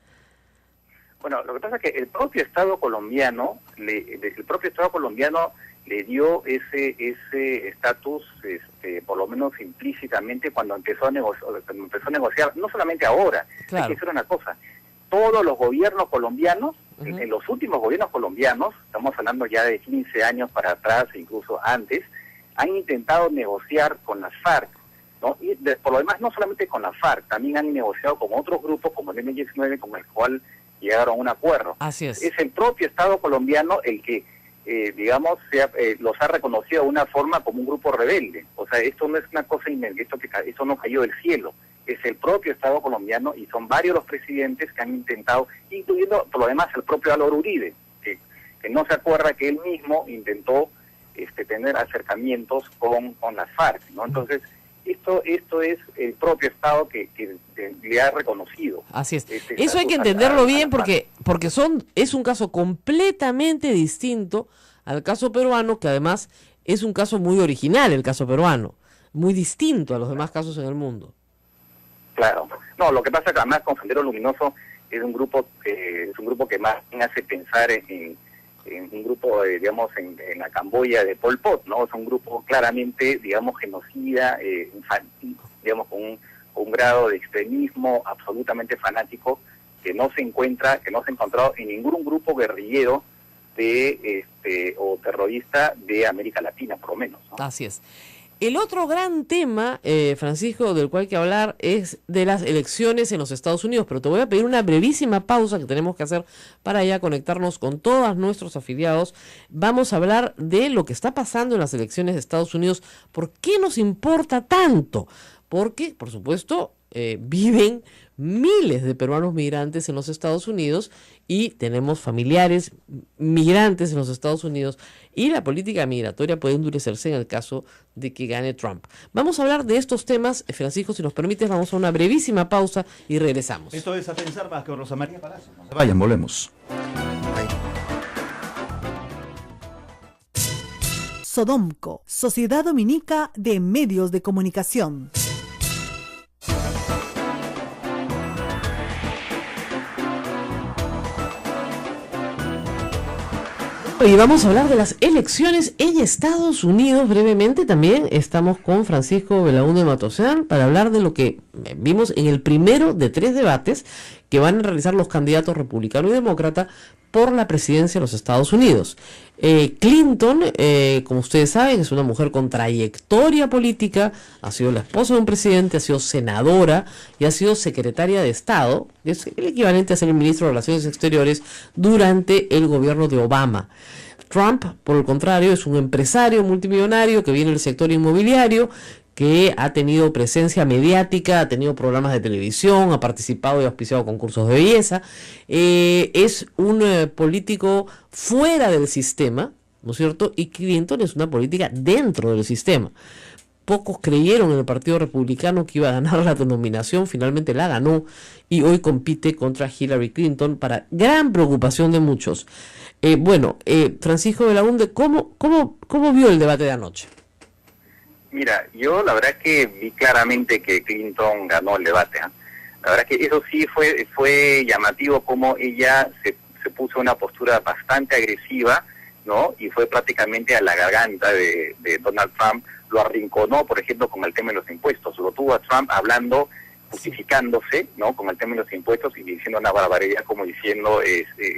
Bueno, lo que pasa es que el propio Estado colombiano le dio ese estatus, por lo menos implícitamente, cuando empezó a negociar, no solamente ahora. Claro. Hay que decir una cosa, todos los gobiernos colombianos, en los últimos gobiernos colombianos, estamos hablando ya de 15 años para atrás, incluso antes, han intentado negociar con las FARC, ¿no? Y por lo demás, no solamente con la FARC, también han negociado con otros grupos como el M-19, con el cual llegaron a un acuerdo. Así es. Es el propio Estado colombiano el que los ha reconocido de una forma como un grupo rebelde. O sea, esto no es una cosa esto no cayó del cielo. Es el propio Estado colombiano, y son varios los presidentes que han intentado, incluyendo por lo demás el propio Álvaro Uribe, que no se acuerda que él mismo intentó tener acercamientos con las FARC, ¿no? Entonces, esto es el propio Estado que le ha reconocido. Así es. Eso hay que entenderlo bien porque es un caso completamente distinto al caso peruano, que además es un caso muy original, el caso peruano, muy distinto a los demás casos en el mundo. Claro. No, lo que pasa es que además con Sendero Luminoso es un grupo que más me hace pensar en un grupo, digamos, en la Camboya de Pol Pot, ¿no? Es un grupo claramente, digamos, genocida, digamos, con un grado de extremismo absolutamente fanático que no se ha encontrado en ningún grupo guerrillero o terrorista de América Latina, por lo menos, ¿no? Así es. El otro gran tema, Francisco, del cual hay que hablar es de las elecciones en los Estados Unidos, pero te voy a pedir una brevísima pausa que tenemos que hacer para ya conectarnos con todos nuestros afiliados. Vamos a hablar de lo que está pasando en las elecciones de Estados Unidos. ¿Por qué nos importa tanto? Porque, por supuesto, viven miles de peruanos migrantes en los Estados Unidos y tenemos familiares migrantes en los Estados Unidos y la política migratoria puede endurecerse en el caso de que gane Trump. Vamos a hablar de estos temas, Francisco, si nos permites, vamos a una brevísima pausa y regresamos. Esto es A Pensar Más con Rosa María Palacios. No se vayan, volvemos. Sodomco, Sociedad Dominica de Medios de Comunicación. Y vamos a hablar de las elecciones en Estados Unidos brevemente. También estamos con Francisco Belaúnde Matosán para hablar de lo que vimos en el primero de 3 debates que van a realizar los candidatos republicano y demócrata por la presidencia de los Estados Unidos. Clinton, como ustedes saben, es una mujer con trayectoria política, ha sido la esposa de un presidente, ha sido senadora y ha sido secretaria de Estado, es el equivalente a ser el ministro de Relaciones Exteriores durante el gobierno de Obama. Trump, por el contrario, es un empresario multimillonario que viene del sector inmobiliario, que ha tenido presencia mediática, ha tenido programas de televisión, ha participado y auspiciado concursos de belleza, es un político fuera del sistema, ¿no es cierto? Y Clinton es una política dentro del sistema. Pocos creyeron en el Partido Republicano que iba a ganar la nominación, finalmente la ganó y hoy compite contra Hillary Clinton para gran preocupación de muchos. Francisco Belaúnde, ¿cómo vio el debate de anoche? Mira, yo la verdad que vi claramente que Clinton ganó el debate, ¿eh? La verdad que eso sí fue llamativo como ella se puso en una postura bastante agresiva, ¿no? Y fue prácticamente a la garganta de Donald Trump, lo arrinconó, por ejemplo, con el tema de los impuestos, lo tuvo a Trump hablando, justificándose, ¿no? Con el tema de los impuestos y diciendo una barbaridad, como diciendo,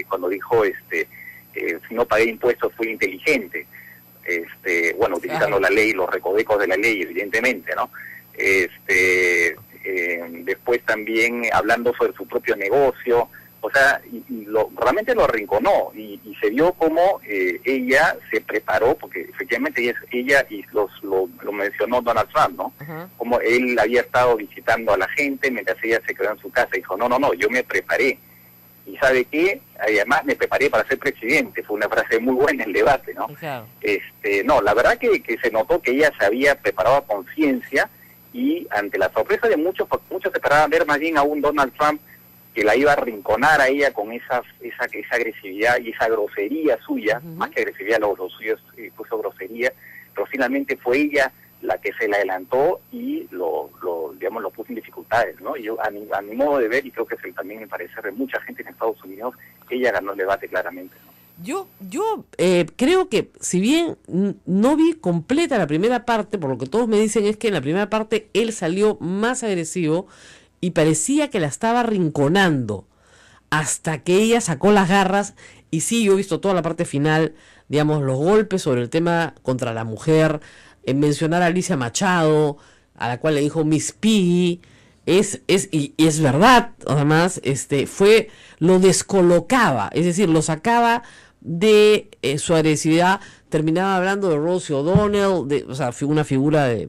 cuando dijo, si no pagué impuestos fui inteligente. Utilizando la ley, los recovecos de la ley, evidentemente, ¿no? Después también hablando sobre su propio negocio, o sea, realmente lo arrinconó y se vio como ella se preparó, porque efectivamente ella y lo mencionó Donald Trump, ¿no? Como él había estado visitando a la gente mientras ella se quedó en su casa y dijo, no, yo me preparé. Y ¿sabe qué? Además me preparé para ser presidente. Fue una frase muy buena en el debate, ¿no? Claro. La verdad que se notó que ella se había preparado a conciencia y ante la sorpresa de muchos esperaban ver más bien a un Donald Trump que la iba a arrinconar a ella con esa agresividad y esa grosería suya, más que agresividad, los suyos puso grosería, pero finalmente fue ella la que se le adelantó y lo puso en dificultades, ¿no? Y yo, a mi modo de ver, y creo que es también el parecer de mucha gente en Estados Unidos, ella ganó el debate claramente, ¿no? Yo creo que, si bien no vi completa la primera parte, por lo que todos me dicen es que en la primera parte él salió más agresivo y parecía que la estaba rinconando hasta que ella sacó las garras. Y sí, yo he visto toda la parte final, digamos, los golpes sobre el tema contra la mujer, mencionar a Alicia Machado, a la cual le dijo Miss Piggy, y es verdad, además, lo descolocaba, es decir, lo sacaba de su agresividad, terminaba hablando de Rosie O'Donnell, una figura de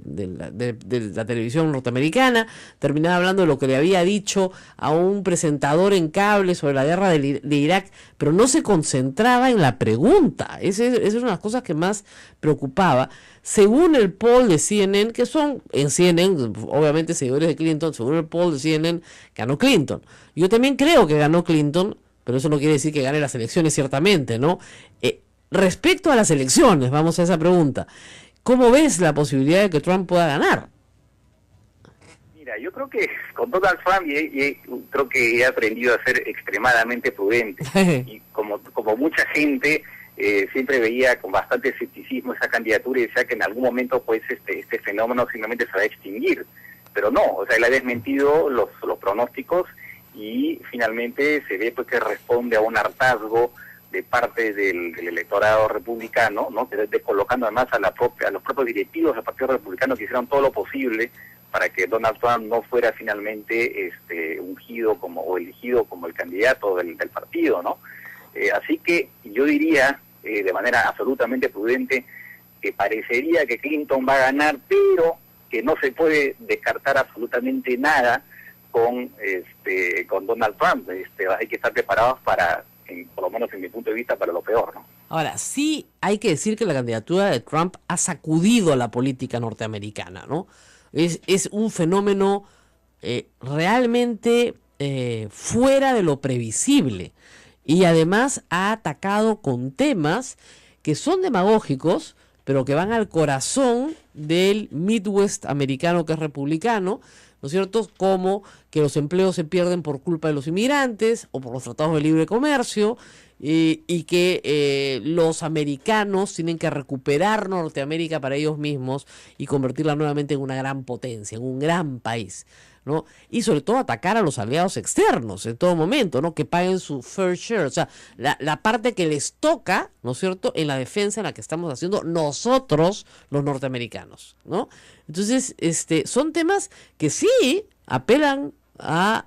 la televisión norteamericana, terminaba hablando de lo que le había dicho a un presentador en cable sobre la guerra de Irak, pero no se concentraba en la pregunta. Esa es una de las cosas que más preocupaba. Según el poll de CNN, que son en CNN, obviamente seguidores de Clinton, según el poll de CNN, ganó Clinton. Yo también creo que ganó Clinton, pero eso no quiere decir que gane las elecciones, ciertamente, ¿no? Respecto a las elecciones, vamos a esa pregunta. ¿Cómo ves la posibilidad de que Trump pueda ganar? Mira, yo creo que con Donald Trump creo que he aprendido a ser extremadamente prudente. Y como mucha gente siempre veía con bastante escepticismo esa candidatura y decía que en algún momento pues este fenómeno simplemente se va a extinguir. Pero no, o sea, él ha desmentido los pronósticos y finalmente se ve pues que responde a un hartazgo de parte del electorado republicano, ¿no? Colocando además a los propios directivos del Partido Republicano, que hicieron todo lo posible para que Donald Trump no fuera finalmente ungido o elegido como el candidato del partido, ¿no? Así que yo diría, de manera absolutamente prudente, que parecería que Clinton va a ganar, pero que no se puede descartar absolutamente nada con Donald Trump. Hay que estar preparados para, por lo menos en mi punto de vista, para lo peor, ¿no? Ahora, sí hay que decir que la candidatura de Trump ha sacudido a la política norteamericana, ¿no? Es un fenómeno realmente fuera de lo previsible, y además ha atacado con temas que son demagógicos, pero que van al corazón del Midwest americano, que es republicano, ¿no es cierto? Como que los empleos se pierden por culpa de los inmigrantes o por los tratados de libre comercio, y que los americanos tienen que recuperar Norteamérica para ellos mismos y convertirla nuevamente en una gran potencia, en un gran país, ¿no? Y sobre todo atacar a los aliados externos en todo momento, ¿no? Que paguen su fair share, o sea, la parte que les toca, ¿no es cierto?, en la defensa en la que estamos haciendo nosotros los norteamericanos, ¿no? Entonces, son temas que sí apelan a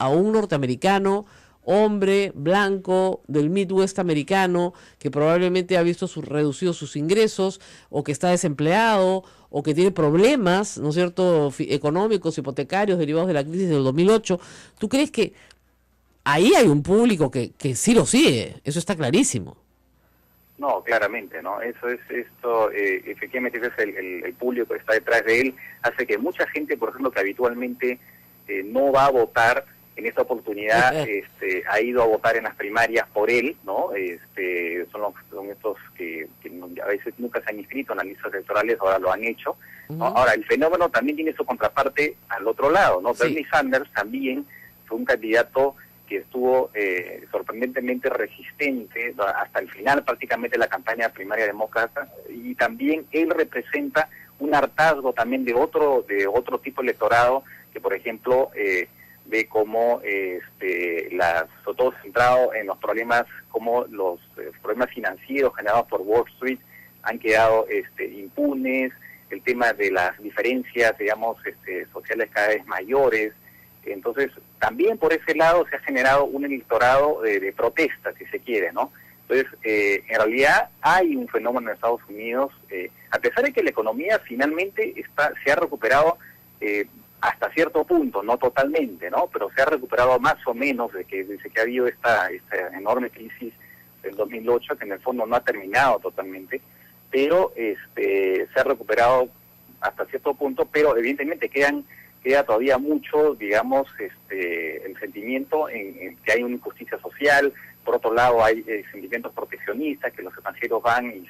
un norteamericano, hombre blanco del Midwest americano, que probablemente ha visto reducidos sus ingresos, o que está desempleado, o que tiene problemas, ¿no es cierto?, económicos, hipotecarios, derivados de la crisis del 2008. ¿Tú crees que ahí hay un público que sí lo sigue? Eso está clarísimo. No, claramente, ¿no? Efectivamente ese es el público que está detrás de él. Hace que mucha gente, por ejemplo, que habitualmente no va a votar, en esta oportunidad ha ido a votar en las primarias por él, ¿no? Son estos que a veces nunca se han inscrito en las listas electorales, ahora lo han hecho, ¿no? Ahora, el fenómeno también tiene su contraparte al otro lado, ¿no? Sí. Bernie Sanders también fue un candidato que estuvo sorprendentemente resistente hasta el final prácticamente de la campaña primaria demócrata, y también él representa un hartazgo también de otro tipo de electorado que, por ejemplo, ve cómo sobre todo centrado en los problemas, como los problemas financieros generados por Wall Street han quedado impunes, el tema de las diferencias, digamos, sociales cada vez mayores. Entonces, también por ese lado se ha generado un electorado de protesta, si se quiere, ¿no? Entonces, en realidad hay un fenómeno en Estados Unidos, a pesar de que la economía finalmente se ha recuperado hasta cierto punto, no totalmente, ¿no? Pero se ha recuperado más o menos desde que ha habido esta enorme crisis del 2008, que en el fondo no ha terminado totalmente, pero se ha recuperado hasta cierto punto, pero evidentemente queda todavía mucho, digamos, el sentimiento en que hay una injusticia social. Por otro lado, hay sentimientos proteccionistas, que los extranjeros van y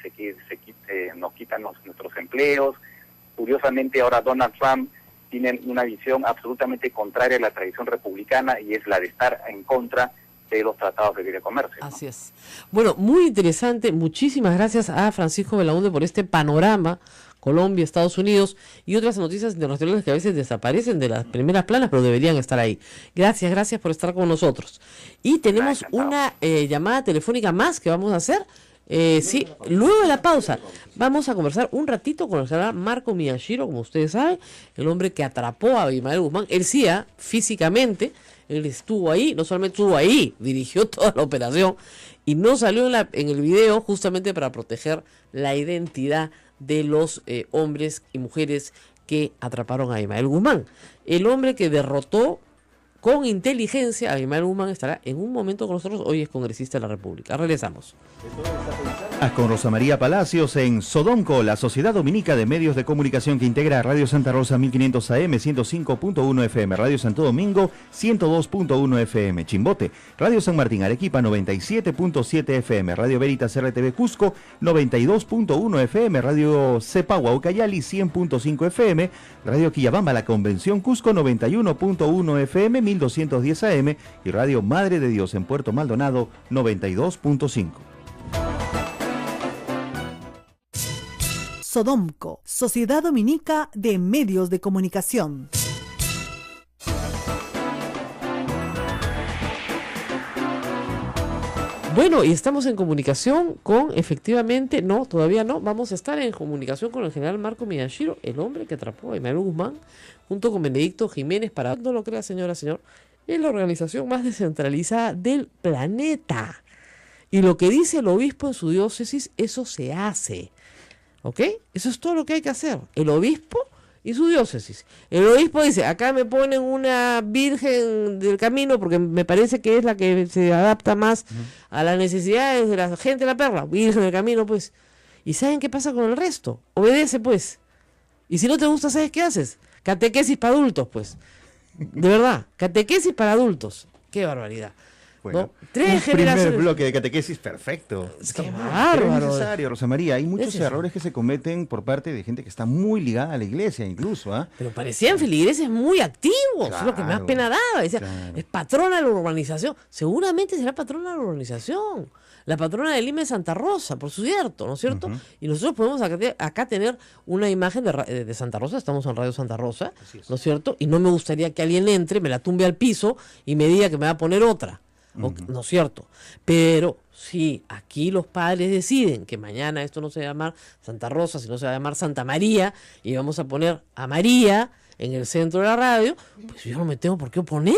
nos quitan nuestros empleos. Curiosamente, ahora Donald Trump tiene una visión absolutamente contraria a la tradición republicana, y es la de estar en contra de los tratados de libre comercio, ¿no? Así es. Bueno, muy interesante. Muchísimas gracias a Francisco Belaunde por este panorama. Colombia, Estados Unidos y otras noticias internacionales que a veces desaparecen de las primeras planas, pero deberían estar ahí. Gracias por estar con nosotros. Y tenemos una llamada telefónica más que vamos a hacer. Sí, luego de la pausa vamos a conversar un ratito con el general Marco Miyashiro, como ustedes saben, el hombre que atrapó a Abimael Guzmán. Él sí, físicamente, él estuvo ahí, no solamente estuvo ahí, dirigió toda la operación y no salió en el video justamente para proteger la identidad de los hombres y mujeres que atraparon a Abimael Guzmán. El hombre que derrotó con inteligencia a Abimael Guzmán estará en un momento con nosotros. Hoy es congresista de la República. Regresamos. Con Rosa María Palacios en Sodomco, la Sociedad Dominica de Medios de Comunicación que integra Radio Santa Rosa 1500 AM, 105.1 FM, Radio Santo Domingo 102.1 FM, Chimbote, Radio San Martín Arequipa 97.7 FM, Radio Veritas RTV Cusco 92.1 FM, Radio Cepagua Ucayali 100.5 FM, Radio Quillabamba La Convención Cusco 91.1 FM, 1210 AM y Radio Madre de Dios en Puerto Maldonado 92.5. Sodomco, Sociedad Dominica de Medios de Comunicación. Bueno, y estamos en comunicación con, efectivamente, no, todavía no, vamos a estar en comunicación con el general Marco Miyashiro, el hombre que atrapó a Emanuel Guzmán, junto con Benedicto Jiménez, para, no lo crea señora, señor, es la organización más descentralizada del planeta. Y lo que dice el obispo en su diócesis, eso se hace. ¿Ok? Eso es todo lo que hay que hacer. El obispo y su diócesis. El obispo dice, acá me ponen una Virgen del Camino porque me parece que es la que se adapta más a las necesidades de la gente de la Perla. Virgen del Camino, pues. ¿Y saben qué pasa con el resto? Obedece, pues. Y si no te gusta, ¿sabes qué haces? Catequesis para adultos, pues. De verdad, catequesis para adultos. Qué barbaridad. Bueno, ¿no? Tres un generaciones. primer bloque de catequesis perfecto. Es que Pero bárbaro. es necesario, Rosa María. Hay muchos Es eso. errores que se cometen por parte de gente que está muy ligada a la iglesia, incluso. ¿Ah? Pero parecían feligreses muy activos, es lo que más Claro, pena daba. Decía, claro. es patrona de la urbanización. Seguramente será patrona de la urbanización. La patrona de Lima es Santa Rosa, por cierto, ¿no es cierto? Y nosotros podemos acá tener una imagen de Santa Rosa, estamos en Radio Santa Rosa, ¿no es cierto? Y no me gustaría que alguien entre, me la tumbe al piso y me diga que me va a poner otra. ¿No es cierto? Pero si aquí los padres deciden que mañana esto no se va a llamar Santa Rosa, sino se va a llamar Santa María, y vamos a poner a María en el centro de la radio, pues yo no me tengo por qué oponer.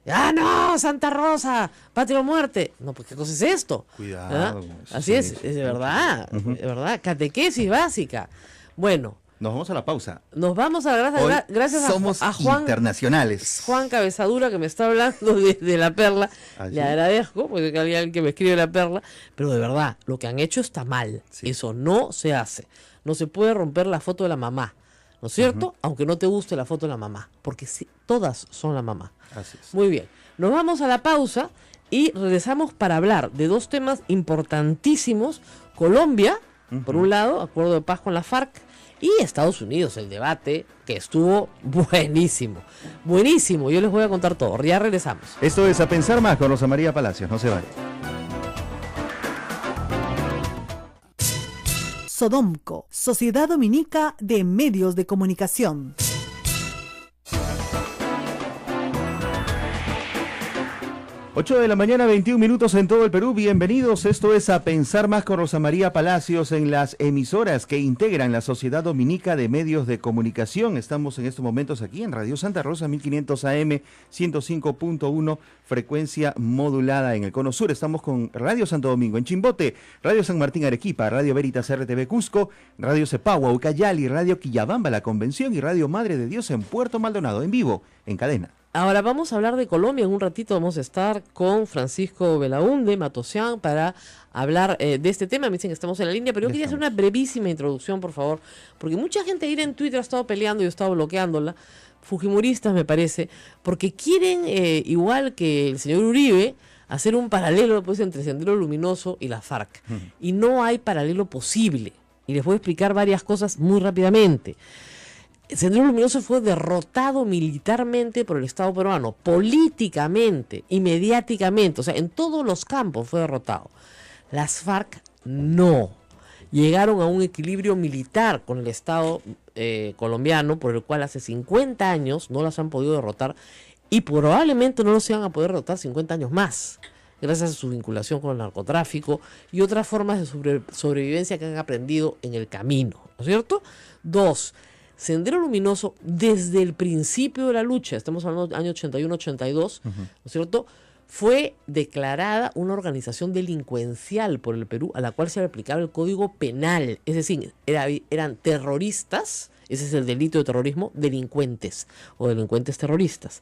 ¡Ah, no! ¡Santa Rosa! ¡Patria o muerte! No, pues ¿qué cosa es esto? Cuidado, ¿Ah? eso Así sí, es sí, de sí. verdad, de verdad. Catequesis básica. Bueno, Nos vamos a la pausa. nos vamos a Hoy gracias somos a Juan. internacionales. Juan Cabezadura, que me está hablando de La Perla. ¿Ah, Le sí? agradezco, porque hay alguien que me escribe La Perla, pero de verdad, lo que han hecho está mal. Sí. Eso no se hace. No se puede romper la foto de la mamá, ¿no es cierto? Aunque no te guste la foto de la mamá, porque sí, todas son la mamá. Así es. Muy bien, nos vamos a la pausa y regresamos para hablar de dos temas importantísimos. Colombia, por un lado, acuerdo de paz con la FARC, y Estados Unidos, el debate que estuvo buenísimo, buenísimo. Yo les voy a contar todo, ya regresamos. Esto es A Pensar Más con Rosa María Palacios. No se vale. Sodomco, Sociedad Dominica de Medios de Comunicación. 8 de la mañana, 21 minutos en todo el Perú. Bienvenidos. Esto es A Pensar Más con Rosa María Palacios en las emisoras que integran la Sociedad Dominica de Medios de Comunicación. Estamos en estos momentos aquí en Radio Santa Rosa, 1500 AM, 105.1, frecuencia modulada en el Cono Sur. Estamos con Radio Santo Domingo en Chimbote, Radio San Martín Arequipa, Radio Veritas RTV Cusco, Radio Cepagua, Ucayali, Radio Quillabamba, La Convención y Radio Madre de Dios en Puerto Maldonado, en vivo, en cadena. Ahora vamos a hablar de Colombia. En un ratito vamos a estar con Francisco Belaúnde Matosian para hablar de este tema. Me dicen que estamos en la línea, pero yo quería hacer una brevísima introducción, por favor, porque mucha gente ahí en Twitter ha estado peleando y yo he estado bloqueándola, fujimoristas me parece, porque quieren, igual que el señor Uribe, hacer un paralelo pues, entre Sendero Luminoso y la FARC. Y no hay paralelo posible. Y les voy a explicar varias cosas muy rápidamente. Sendero Luminoso fue derrotado militarmente por el Estado peruano, políticamente y mediáticamente, o sea, en todos los campos fue derrotado. Las FARC no. Llegaron a un equilibrio militar con el Estado colombiano, por el cual hace 50 años no las han podido derrotar y probablemente no los van a poder derrotar 50 años más, gracias a su vinculación con el narcotráfico y otras formas de sobrevivencia que han aprendido en el camino, ¿no es cierto? 2. Sendero Luminoso, desde el principio de la lucha, estamos hablando del año 81-82, ¿no es cierto?, fue declarada una organización delincuencial por el Perú a la cual se le aplicaba el Código Penal. Es decir, eran terroristas, ese es el delito de terrorismo, delincuentes o delincuentes terroristas.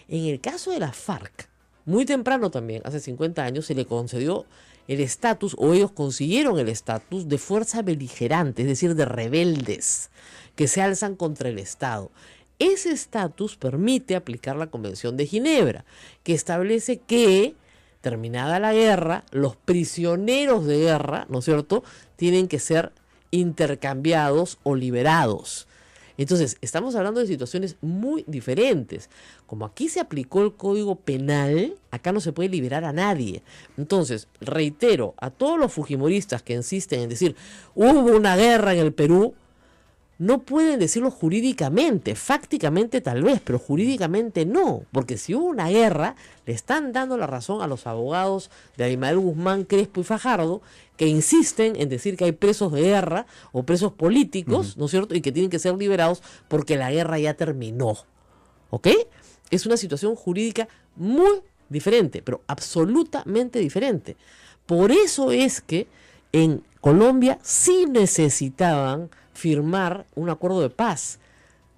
En el caso de la FARC, muy temprano también, hace 50 años, se le concedió el estatus, o ellos consiguieron el estatus de fuerza beligerante, es decir, de rebeldes que se alzan contra el Estado. Ese estatus permite aplicar la Convención de Ginebra, que establece que, terminada la guerra, los prisioneros de guerra, ¿no es cierto?, tienen que ser intercambiados o liberados. Entonces, estamos hablando de situaciones muy diferentes. Como aquí se aplicó el Código Penal, acá no se puede liberar a nadie. Entonces, reitero a todos los fujimoristas que insisten en decir, hubo una guerra en el Perú, no pueden decirlo jurídicamente, fácticamente tal vez, pero jurídicamente no, porque si hubo una guerra, le están dando la razón a los abogados de Abimael Guzmán, Crespo y Fajardo, que insisten en decir que hay presos de guerra o presos políticos, ¿no es cierto?, y que tienen que ser liberados porque la guerra ya terminó, ¿ok? Es una situación jurídica muy diferente, pero absolutamente diferente. Por eso es que en Colombia sí necesitaban firmar un acuerdo de paz,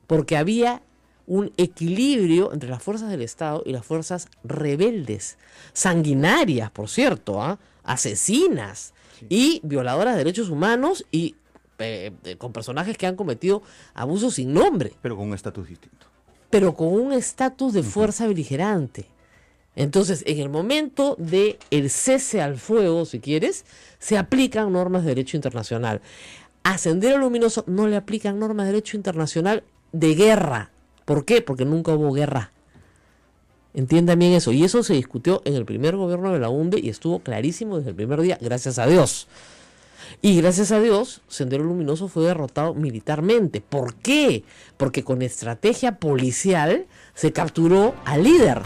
porque había un equilibrio entre las fuerzas del Estado y las fuerzas rebeldes, sanguinarias, por cierto, asesinas y violadoras de derechos humanos y con personajes que han cometido abusos sin nombre. Pero con un estatus distinto. Pero con un estatus de fuerza beligerante. Entonces, en el momento de el cese al fuego, si quieres, se aplican normas de derecho internacional. A Sendero Luminoso no le aplican normas de derecho internacional de guerra. ¿Por qué? Porque nunca hubo guerra. Entiendan bien eso. Y eso se discutió en el primer gobierno de la UNDE y estuvo clarísimo desde el primer día, gracias a Dios. Y gracias a Dios, Sendero Luminoso fue derrotado militarmente. ¿Por qué? Porque con estrategia policial se capturó al líder.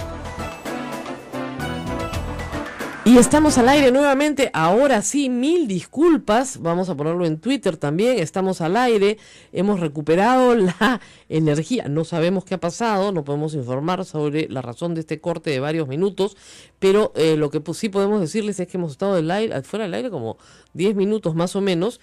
Y estamos al aire nuevamente, ahora sí, 1000 disculpas, vamos a ponerlo en Twitter también, estamos al aire, hemos recuperado la energía, no sabemos qué ha pasado, no podemos informar sobre la razón de este corte de varios minutos, pero lo que sí podemos decirles es que hemos estado fuera del aire como 10 minutos más o menos,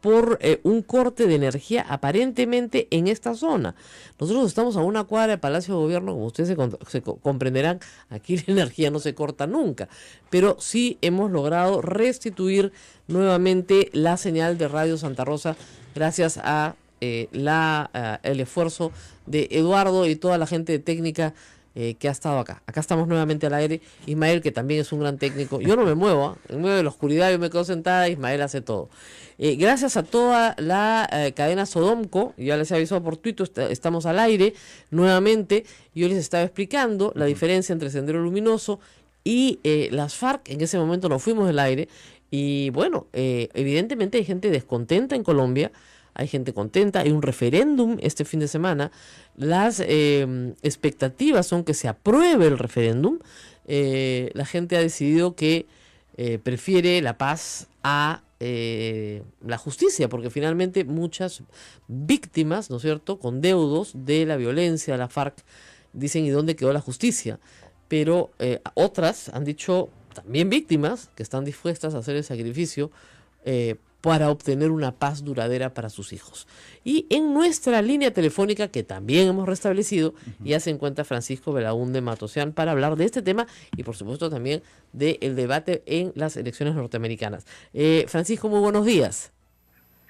por un corte de energía aparentemente en esta zona. Nosotros estamos a una cuadra del Palacio de Gobierno, como ustedes se comprenderán, aquí la energía no se corta nunca, pero sí hemos logrado restituir nuevamente la señal de Radio Santa Rosa gracias a el esfuerzo de Eduardo y toda la gente de técnica que ha estado acá. Acá estamos nuevamente al aire. Ismael, que también es un gran técnico. Yo no me muevo, en medio de la oscuridad yo me quedo sentada, Ismael hace todo. Gracias a toda la cadena Sodomco, ya les he avisado por Twitter, estamos al aire nuevamente. Yo les estaba explicando la diferencia entre Sendero Luminoso y las FARC. En ese momento nos fuimos del aire y bueno, evidentemente hay gente descontenta en Colombia. Hay gente contenta, hay un referéndum este fin de semana. Las expectativas son que se apruebe el referéndum. La gente ha decidido que prefiere la paz a la justicia, porque finalmente muchas víctimas, ¿no es cierto?, con deudos de la violencia de la FARC, dicen, ¿y dónde quedó la justicia? Pero otras han dicho, también víctimas, que están dispuestas a hacer el sacrificio para obtener una paz duradera para sus hijos. Y en nuestra línea telefónica, que también hemos restablecido, ya se encuentra Francisco Belaúnde Matosian para hablar de este tema y por supuesto también del debate en las elecciones norteamericanas. Francisco, muy buenos días.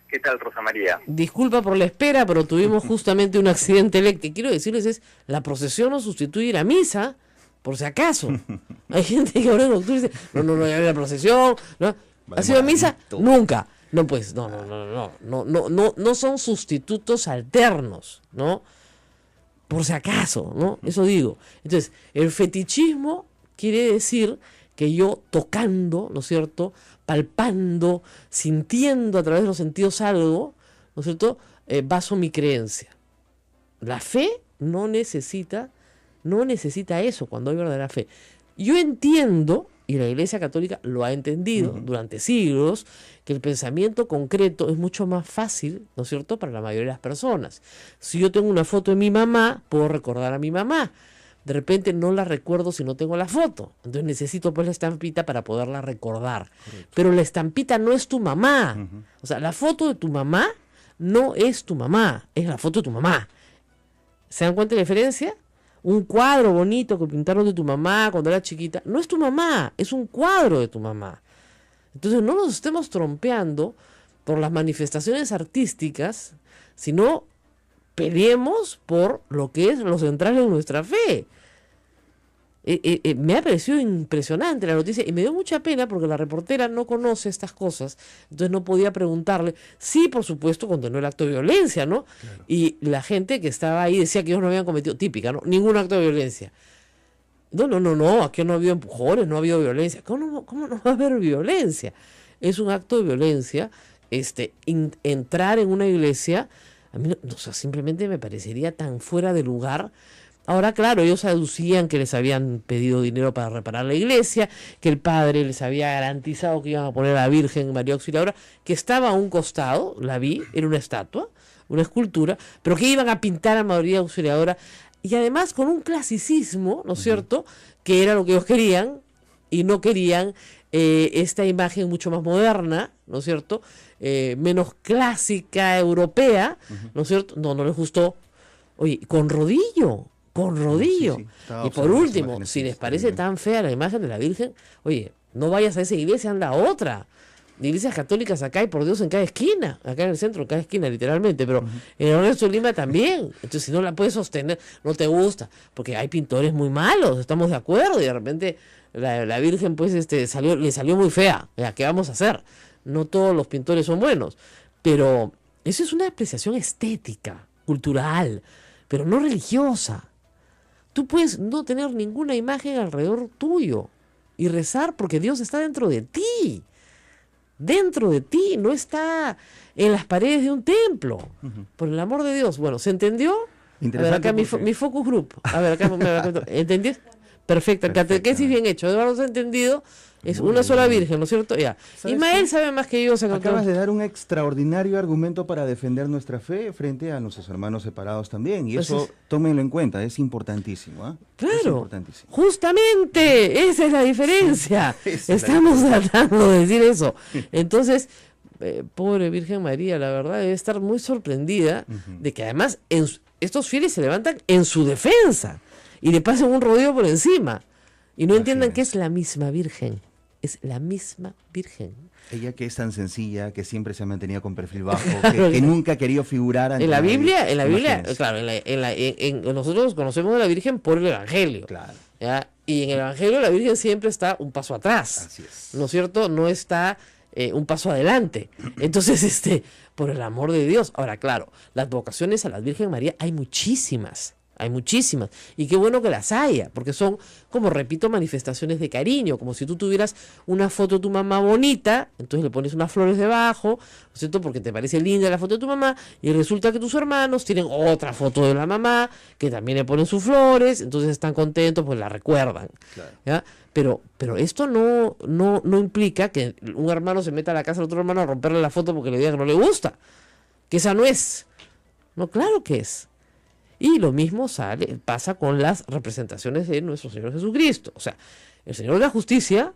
¿Qué tal, Rosa María? Disculpa por la espera, pero tuvimos justamente un accidente eléctrico. Quiero decirles, la procesión no sustituye la misa, por si acaso. Hay gente que ahora en octubre dice, no, ya la procesión, ¿no? ¿Ha sido misa? Nunca. No, pues, no son sustitutos alternos, ¿no? Por si acaso, ¿no? Eso digo. Entonces, el fetichismo quiere decir que yo tocando, ¿no es cierto?, palpando, sintiendo a través de los sentidos algo, ¿no es cierto?, baso mi creencia. La fe no necesita eso cuando hay verdadera fe. Yo entiendo, y la Iglesia Católica lo ha entendido durante siglos, que el pensamiento concreto es mucho más fácil, ¿no es cierto?, para la mayoría de las personas. Si yo tengo una foto de mi mamá, puedo recordar a mi mamá. De repente no la recuerdo si no tengo la foto. Entonces necesito pues la estampita para poderla recordar. Correcto. Pero la estampita no es tu mamá. O sea, la foto de tu mamá no es tu mamá, es la foto de tu mamá. ¿Se dan cuenta de la diferencia? Un cuadro bonito que pintaron de tu mamá cuando era chiquita, no es tu mamá, es un cuadro de tu mamá. Entonces no nos estemos trompeando por las manifestaciones artísticas, sino peleemos por lo que es lo central de nuestra fe. Me ha parecido impresionante la noticia y me dio mucha pena porque la reportera no conoce estas cosas, entonces no podía preguntarle. Sí, por supuesto, condenó el acto de violencia, ¿no? Claro. Y la gente que estaba ahí decía que ellos no habían cometido, típica, ¿no?, ningún acto de violencia. No, aquí no ha habido empujones, no ha habido violencia. ¿Cómo no va a haber violencia? Es un acto de violencia entrar en una iglesia, a mí o sea, simplemente me parecería tan fuera de lugar. Ahora, claro, ellos aducían que les habían pedido dinero para reparar la iglesia, que el padre les había garantizado que iban a poner a la Virgen María Auxiliadora, que estaba a un costado, la vi, era una estatua, una escultura, pero que iban a pintar a María Auxiliadora, y además con un clasicismo, ¿no es cierto?, que era lo que ellos querían, y no querían esta imagen mucho más moderna, ¿no es cierto?, menos clásica, europea, ¿no es cierto?, no les gustó. Oye, con rodillo. Sí, Y por último, si les parece tan fea la imagen de la Virgen, oye, no vayas a esa iglesia, anda a otra. De iglesias católicas acá hay, por Dios, en cada esquina, acá en el centro, en cada esquina, literalmente, pero en el Ernesto Lima también. Entonces, si no la puedes sostener, no te gusta, porque hay pintores muy malos, estamos de acuerdo, y de repente la Virgen, pues, le salió muy fea. ¿Qué vamos a hacer? No todos los pintores son buenos, pero eso es una apreciación estética, cultural, pero no religiosa. Tú puedes no tener ninguna imagen alrededor tuyo y rezar porque Dios está dentro de ti. Dentro de ti, no está en las paredes de un templo. Por el amor de Dios. Bueno, ¿se entendió? A ver, acá mi focus group. A ver, acá ¿entendí? Perfecto, catequesis bien hecho. Eduardo, ¿se ha entendido? Es una sola Virgen, ¿no es cierto? Ya. Ismael sabe más que yo. Acabas de dar un extraordinario argumento para defender nuestra fe frente a nuestros hermanos separados también. Y eso, tómenlo en cuenta, es importantísimo. Claro, es importantísimo. Justamente, esa es la diferencia. Estamos tratando de decir eso. Entonces, pobre Virgen María, la verdad, debe estar muy sorprendida de que además estos fieles se levantan en su defensa y le pasan un rodillo por encima. Y no entiendan que es la misma Virgen. Es la misma Virgen. Ella que es tan sencilla, que siempre se ha mantenido con perfil bajo, que nunca ha querido figurar ante en la Biblia, imagínense. claro, nosotros conocemos a la Virgen por el Evangelio. Claro. ¿Ya? Y en el Evangelio la Virgen siempre está un paso atrás. Así es. ¿No es cierto? No está un paso adelante. Entonces, por el amor de Dios. Ahora, claro, las vocaciones a la Virgen María hay muchísimas. Hay muchísimas, y qué bueno que las haya, porque son, como repito, manifestaciones de cariño, como si tú tuvieras una foto de tu mamá bonita, entonces le pones unas flores debajo, ¿no es cierto?, porque te parece linda la foto de tu mamá, y resulta que tus hermanos tienen otra foto de la mamá, que también le ponen sus flores, entonces están contentos, pues la recuerdan. Claro. ¿Ya? Pero esto no implica que un hermano se meta a la casa del otro hermano a romperle la foto porque le diga que no le gusta, que esa no es. No, claro que es. Y lo mismo pasa con las representaciones de nuestro Señor Jesucristo. O sea, el Señor de la Justicia,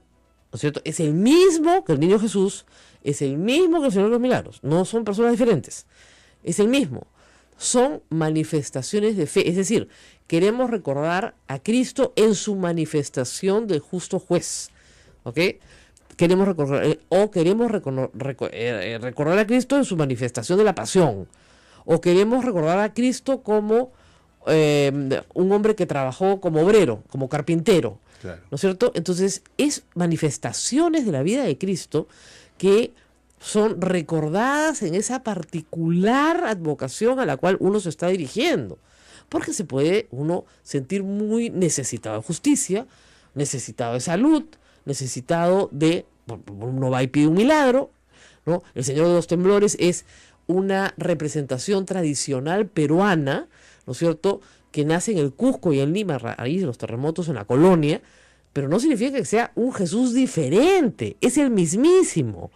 ¿no es cierto?, es el mismo que el niño Jesús, es el mismo que el Señor de los Milagros. No son personas diferentes. Es el mismo. Son manifestaciones de fe. Es decir, queremos recordar a Cristo en su manifestación de justo juez. ¿Ok? Queremos recordar a Cristo en su manifestación de la pasión. O queremos recordar a Cristo como un hombre que trabajó como obrero, como carpintero. Claro. ¿No es cierto? Entonces, es manifestaciones de la vida de Cristo que son recordadas en esa particular advocación a la cual uno se está dirigiendo. Porque se puede uno sentir muy necesitado de justicia, necesitado de salud, necesitado de... Uno va y pide un milagro, ¿no? El Señor de los Temblores es una representación tradicional peruana, ¿no es cierto?, que nace en el Cusco y en Lima a raíz de los terremotos en la colonia, pero no significa que sea un Jesús diferente, es el mismísimo.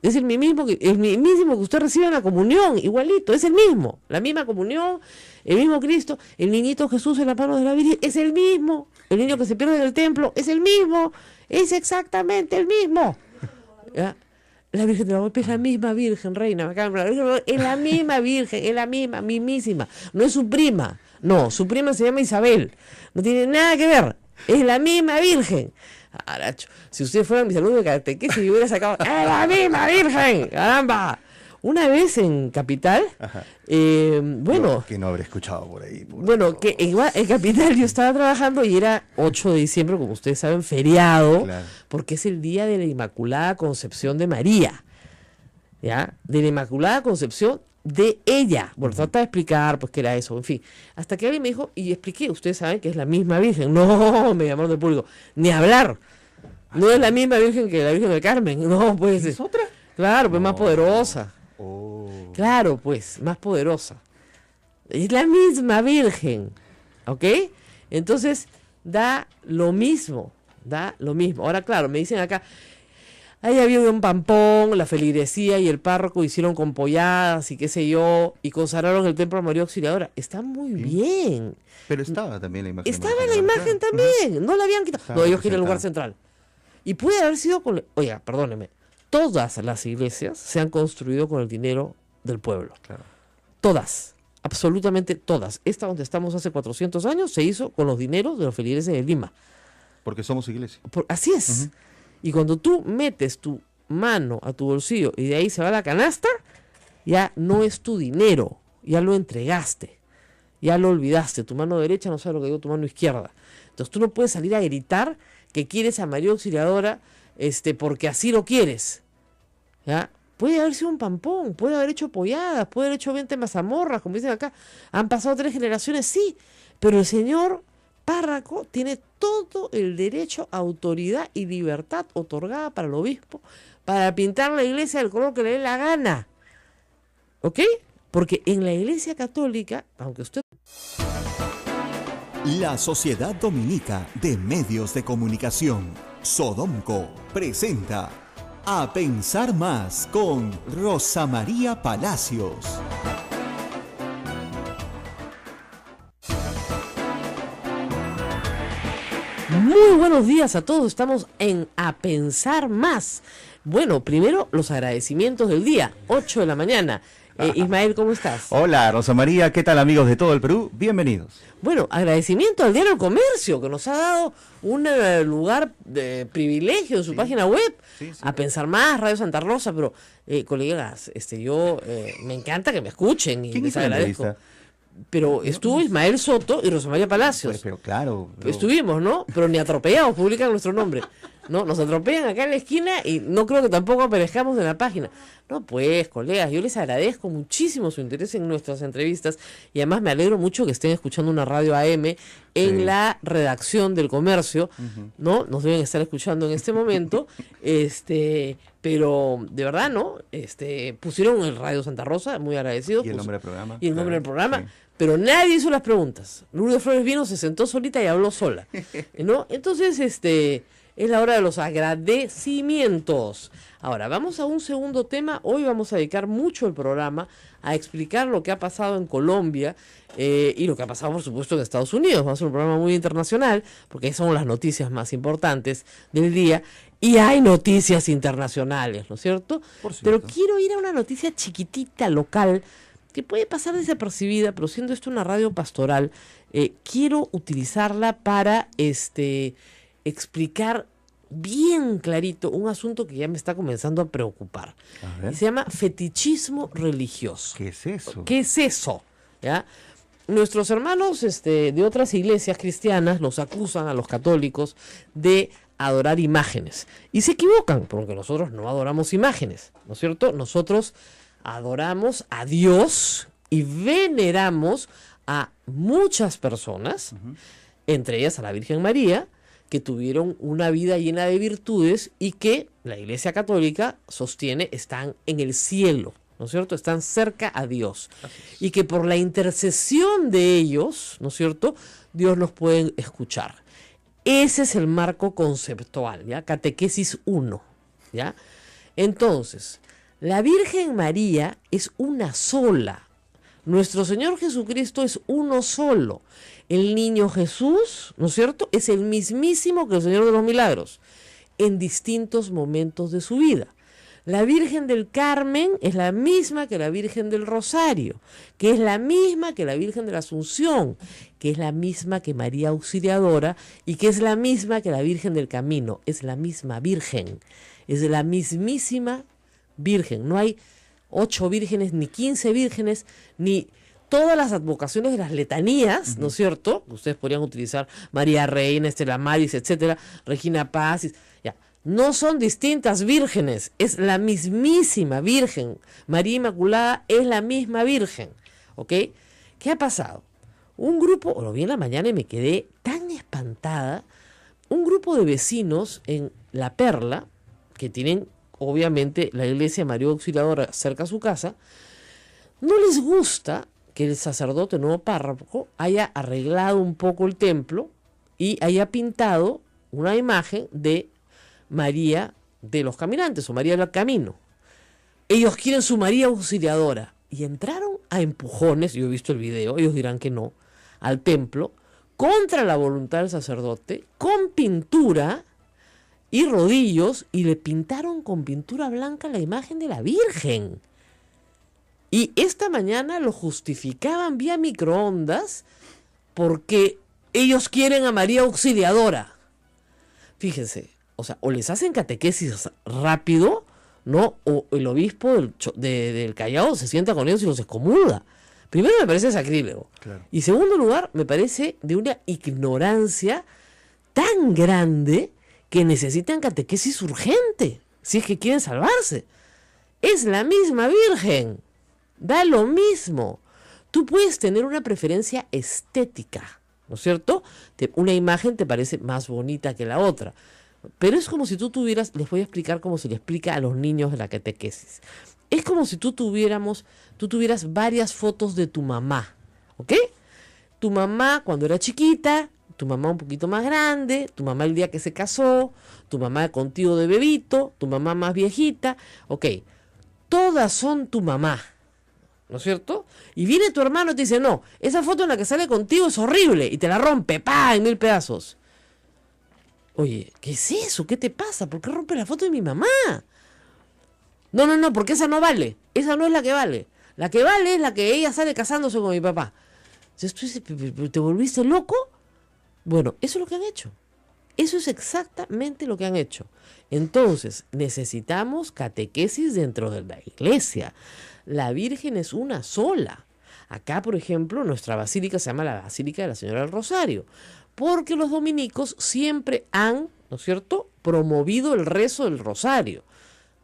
Es el mismísimo que usted recibe en la comunión, igualito, es el mismo. La misma comunión, el mismo Cristo, el niñito Jesús en la mano de la Virgen, es el mismo. El niño que se pierde en el templo, es el mismo. Es exactamente el mismo. ¿Ya? La Virgen de la Guadalupe es la misma Virgen, reina. Es la misma Virgen, es la misma, mismísima. No es su prima. No, su prima se llama Isabel. No tiene nada que ver. Es la misma Virgen. Aracho, si ustedes fueran mis alumnos de catequesis, yo hubiera sacado ¡es la misma Virgen! ¡Caramba! Una vez en Capital, bueno... No, que no habré escuchado por ahí. Que en Capital yo estaba trabajando y era 8 de diciembre, como ustedes saben, feriado, claro, porque es el día de la Inmaculada Concepción de María, ¿ya? De la Inmaculada Concepción de ella. Bueno, trata de explicar, pues, qué era eso, en fin. Hasta que alguien me dijo, y expliqué, ustedes saben que es la misma Virgen. No, me llamaron del público, ni hablar. No es la misma Virgen que la Virgen del Carmen, no, pues... ¿Es otra? Claro, pues más No. poderosa. Oh. Claro, pues, más poderosa. Es la misma Virgen, ¿ok? Entonces, da lo mismo, da lo mismo. Ahora, claro, me dicen acá, ahí había un pampón, la feligresía y el párroco hicieron con polladas y qué sé yo, y consagraron el templo a María Auxiliadora. Está muy bien. Pero estaba también la imagen. de Estaba María la Auxiliadora, imagen claro. también, no la habían quitado. Estaba No, ellos quieren el lugar representada. central. Y puede haber sido con... Oiga, perdóneme, todas las iglesias se han construido con el dinero del pueblo. Claro. Todas, absolutamente todas. Esta donde estamos hace 400 años se hizo con los dineros de los feligreses de Lima. Porque somos iglesia. Así es. Y cuando tú metes tu mano a tu bolsillo y de ahí se va la canasta, ya no es tu dinero, ya lo entregaste, ya lo olvidaste. Tu mano derecha no sabe lo que digo tu mano izquierda. Entonces tú no puedes salir a gritar que quieres a María Auxiliadora porque así lo quieres. ¿Ya? Puede haber sido un pampón, puede haber hecho polladas, puede haber hecho 20 mazamorras, como dicen acá. Han pasado 3 generaciones, sí, pero el señor párroco tiene todo el derecho, autoridad y libertad otorgada para el obispo para pintar la iglesia del color que le dé la gana. ¿Ok? Porque en la iglesia católica, aunque usted... La Sociedad Dominica de Medios de Comunicación, Sodomco, presenta A Pensar Más con Rosa María Palacios. Muy buenos días a todos, estamos en A Pensar Más. Bueno, primero los agradecimientos del día, 8 de la mañana. Ismael, ¿cómo estás? Hola, Rosa María, ¿qué tal amigos de todo el Perú? Bienvenidos. Bueno, agradecimiento al Diario El Comercio, que nos ha dado un lugar de privilegio en su página web, Sí. A Pensar Más, Radio Santa Rosa, pero colegas, yo me encanta que me escuchen y ¿Quién les hizo la agradezco. entrevista? Pero estuvo Ismael Soto y Rosa María Palacios. Pues, pero claro. Estuvimos, ¿no? Pero ni atropellados publican nuestro nombre. No, nos atropellan acá en la esquina y no creo que tampoco aparezcamos en la página. No, pues, colegas, yo les agradezco muchísimo su interés en nuestras entrevistas y además me alegro mucho que estén escuchando una radio AM en Sí. la redacción del Comercio, ¿no? Nos deben estar escuchando en este momento, pero de verdad, ¿no? Pusieron el Radio Santa Rosa, muy agradecidos. Y el nombre del programa. Y el nombre del Claro, programa. sí. Pero nadie hizo las preguntas. Lourdes Flores vino, se sentó solita y habló sola, ¿no? Entonces, es la hora de los agradecimientos. Ahora, vamos a un segundo tema. Hoy vamos a dedicar mucho el programa a explicar lo que ha pasado en Colombia y lo que ha pasado, por supuesto, en Estados Unidos. Va a ser un programa muy internacional, porque ahí son las noticias más importantes del día. Y hay noticias internacionales, ¿no es cierto? Por cierto. Pero quiero ir a una noticia chiquitita, local, que puede pasar desapercibida, pero siendo esto una radio pastoral, quiero utilizarla para explicar bien clarito un asunto que ya me está comenzando a preocupar. A ver. Y se llama fetichismo religioso. ¿Qué es eso? ¿Qué es eso? ¿Ya? Nuestros hermanos de otras iglesias cristianas nos acusan a los católicos de adorar imágenes. Y se equivocan, porque nosotros no adoramos imágenes, ¿no es cierto? Nosotros adoramos a Dios y veneramos a muchas personas, entre ellas a la Virgen María, que tuvieron una vida llena de virtudes y que la Iglesia Católica sostiene están en el cielo, ¿no es cierto? Están cerca a Dios. Y que por la intercesión de ellos, ¿no es cierto?, Dios los puede escuchar. Ese es el marco conceptual, ¿ya? Catequesis 1, ¿ya? Entonces, la Virgen María es una sola. Nuestro Señor Jesucristo es uno solo. El niño Jesús, ¿no es cierto?, es el mismísimo que el Señor de los Milagros en distintos momentos de su vida. La Virgen del Carmen es la misma que la Virgen del Rosario, que es la misma que la Virgen de la Asunción, que es la misma que María Auxiliadora y que es la misma que la Virgen del Camino. Es la misma Virgen, es la mismísima Virgen. No hay 8 vírgenes, ni 15 vírgenes, ni todas las advocaciones de las letanías, ¿no es cierto? Ustedes podrían utilizar María Reina, Estela Maris, etcétera, Regina Paz, ya. No son distintas vírgenes, es la mismísima Virgen. María Inmaculada es la misma Virgen, ¿ok? ¿Qué ha pasado? Un grupo, lo vi en la mañana y me quedé tan espantada, un grupo de vecinos en La Perla, que tienen obviamente la iglesia María Auxiliadora cerca a su casa, no les gusta que el sacerdote, nuevo párroco, haya arreglado un poco el templo y haya pintado una imagen de María de los Caminantes o María del Camino. Ellos quieren su María Auxiliadora y entraron a empujones, yo he visto el video, ellos dirán que no, al templo, contra la voluntad del sacerdote, con pintura y rodillos, y le pintaron con pintura blanca la imagen de la Virgen. Y esta mañana lo justificaban vía microondas porque ellos quieren a María Auxiliadora. Fíjense, o sea, o les hacen catequesis rápido, ¿no? O el obispo del Callao se sienta con ellos y los excomulga. Primero me parece sacrílego. Claro. Y segundo lugar, me parece de una ignorancia tan grande que necesitan catequesis urgente, si es que quieren salvarse. Es la misma Virgen, da lo mismo. Tú puedes tener una preferencia estética, ¿no es cierto? Una imagen te parece más bonita que la otra. Pero es como si tú tuvieras, les voy a explicar cómo se le explica a los niños de la catequesis. Es como si tú tuvieras varias fotos de tu mamá, ¿ok? Tu mamá cuando era chiquita, tu mamá un poquito más grande, tu mamá el día que se casó, tu mamá contigo de bebito, tu mamá más viejita, ¿ok? Todas son tu mamá, ¿no es cierto? Y viene tu hermano y te dice, no, esa foto en la que sale contigo es horrible, y te la rompe, ¡pah!, en 1000 pedazos. Oye, ¿qué es eso? ¿Qué te pasa? ¿Por qué rompe la foto de mi mamá? No, porque esa no vale. Esa no es la que vale. La que vale es la que ella sale casándose con mi papá. Entonces, ¿te volviste loco? Bueno, eso es lo que han hecho. Eso es exactamente lo que han hecho. Entonces, necesitamos catequesis dentro de la iglesia. La Virgen es una sola. Acá, por ejemplo, nuestra basílica se llama la Basílica de la Señora del Rosario, porque los dominicos siempre han, ¿no es cierto?, promovido el rezo del rosario.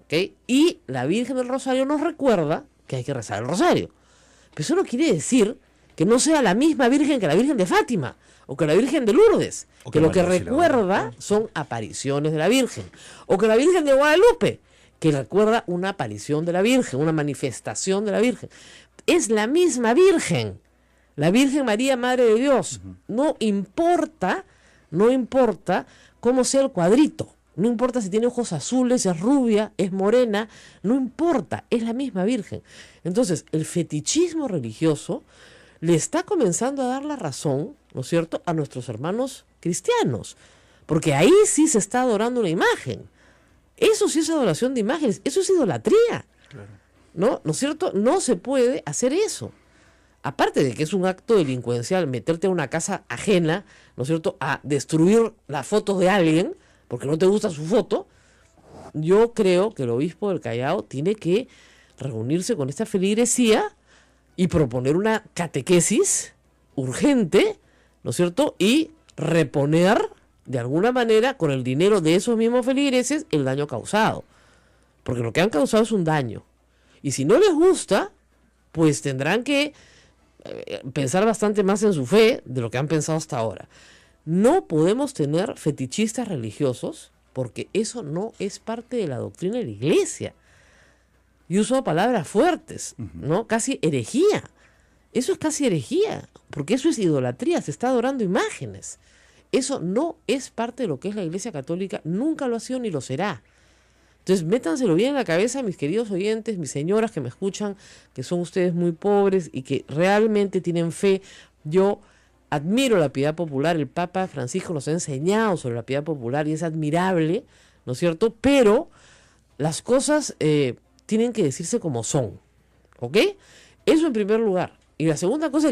¿Okay? Y la Virgen del Rosario nos recuerda que hay que rezar el rosario. Pero eso no quiere decir que no sea la misma Virgen que la Virgen de Fátima o que la Virgen de Lourdes, que lo que recuerda son apariciones de la Virgen, o que la Virgen de Guadalupe, que recuerda una aparición de la Virgen, una manifestación de la Virgen. Es la misma Virgen, la Virgen María, Madre de Dios. No importa cómo sea el cuadrito. No importa si tiene ojos azules, es rubia, es morena, no importa, es la misma Virgen. Entonces, el fetichismo religioso le está comenzando a dar la razón, ¿no es cierto?, a nuestros hermanos cristianos, porque ahí sí se está adorando una imagen. Eso sí es adoración de imágenes, eso es idolatría. Claro. ¿No es cierto? No se puede hacer eso. Aparte de que es un acto delincuencial meterte a una casa ajena, ¿no es cierto?, a destruir las fotos de alguien, porque no te gusta su foto. Yo creo que el obispo del Callao tiene que reunirse con esta feligresía y proponer una catequesis urgente, ¿no es cierto?, y reponer de alguna manera con el dinero de esos mismos feligreses el daño causado, porque lo que han causado es un daño, y si no les gusta, pues tendrán que pensar bastante más en su fe de lo que han pensado hasta ahora. No podemos tener fetichistas religiosos porque eso no es parte de la doctrina de la iglesia. Y uso palabras fuertes, ¿no? Casi herejía. Eso es casi herejía, porque eso es idolatría, se está adorando imágenes. Eso no es parte de lo que es la Iglesia Católica, nunca lo ha sido ni lo será. Entonces, métanselo bien en la cabeza, mis queridos oyentes, mis señoras que me escuchan, que son ustedes muy pobres y que realmente tienen fe. Yo admiro la piedad popular, el Papa Francisco nos ha enseñado sobre la piedad popular y es admirable, ¿no es cierto? Pero las cosas tienen que decirse como son, ¿ok? Eso en primer lugar. Y la segunda cosa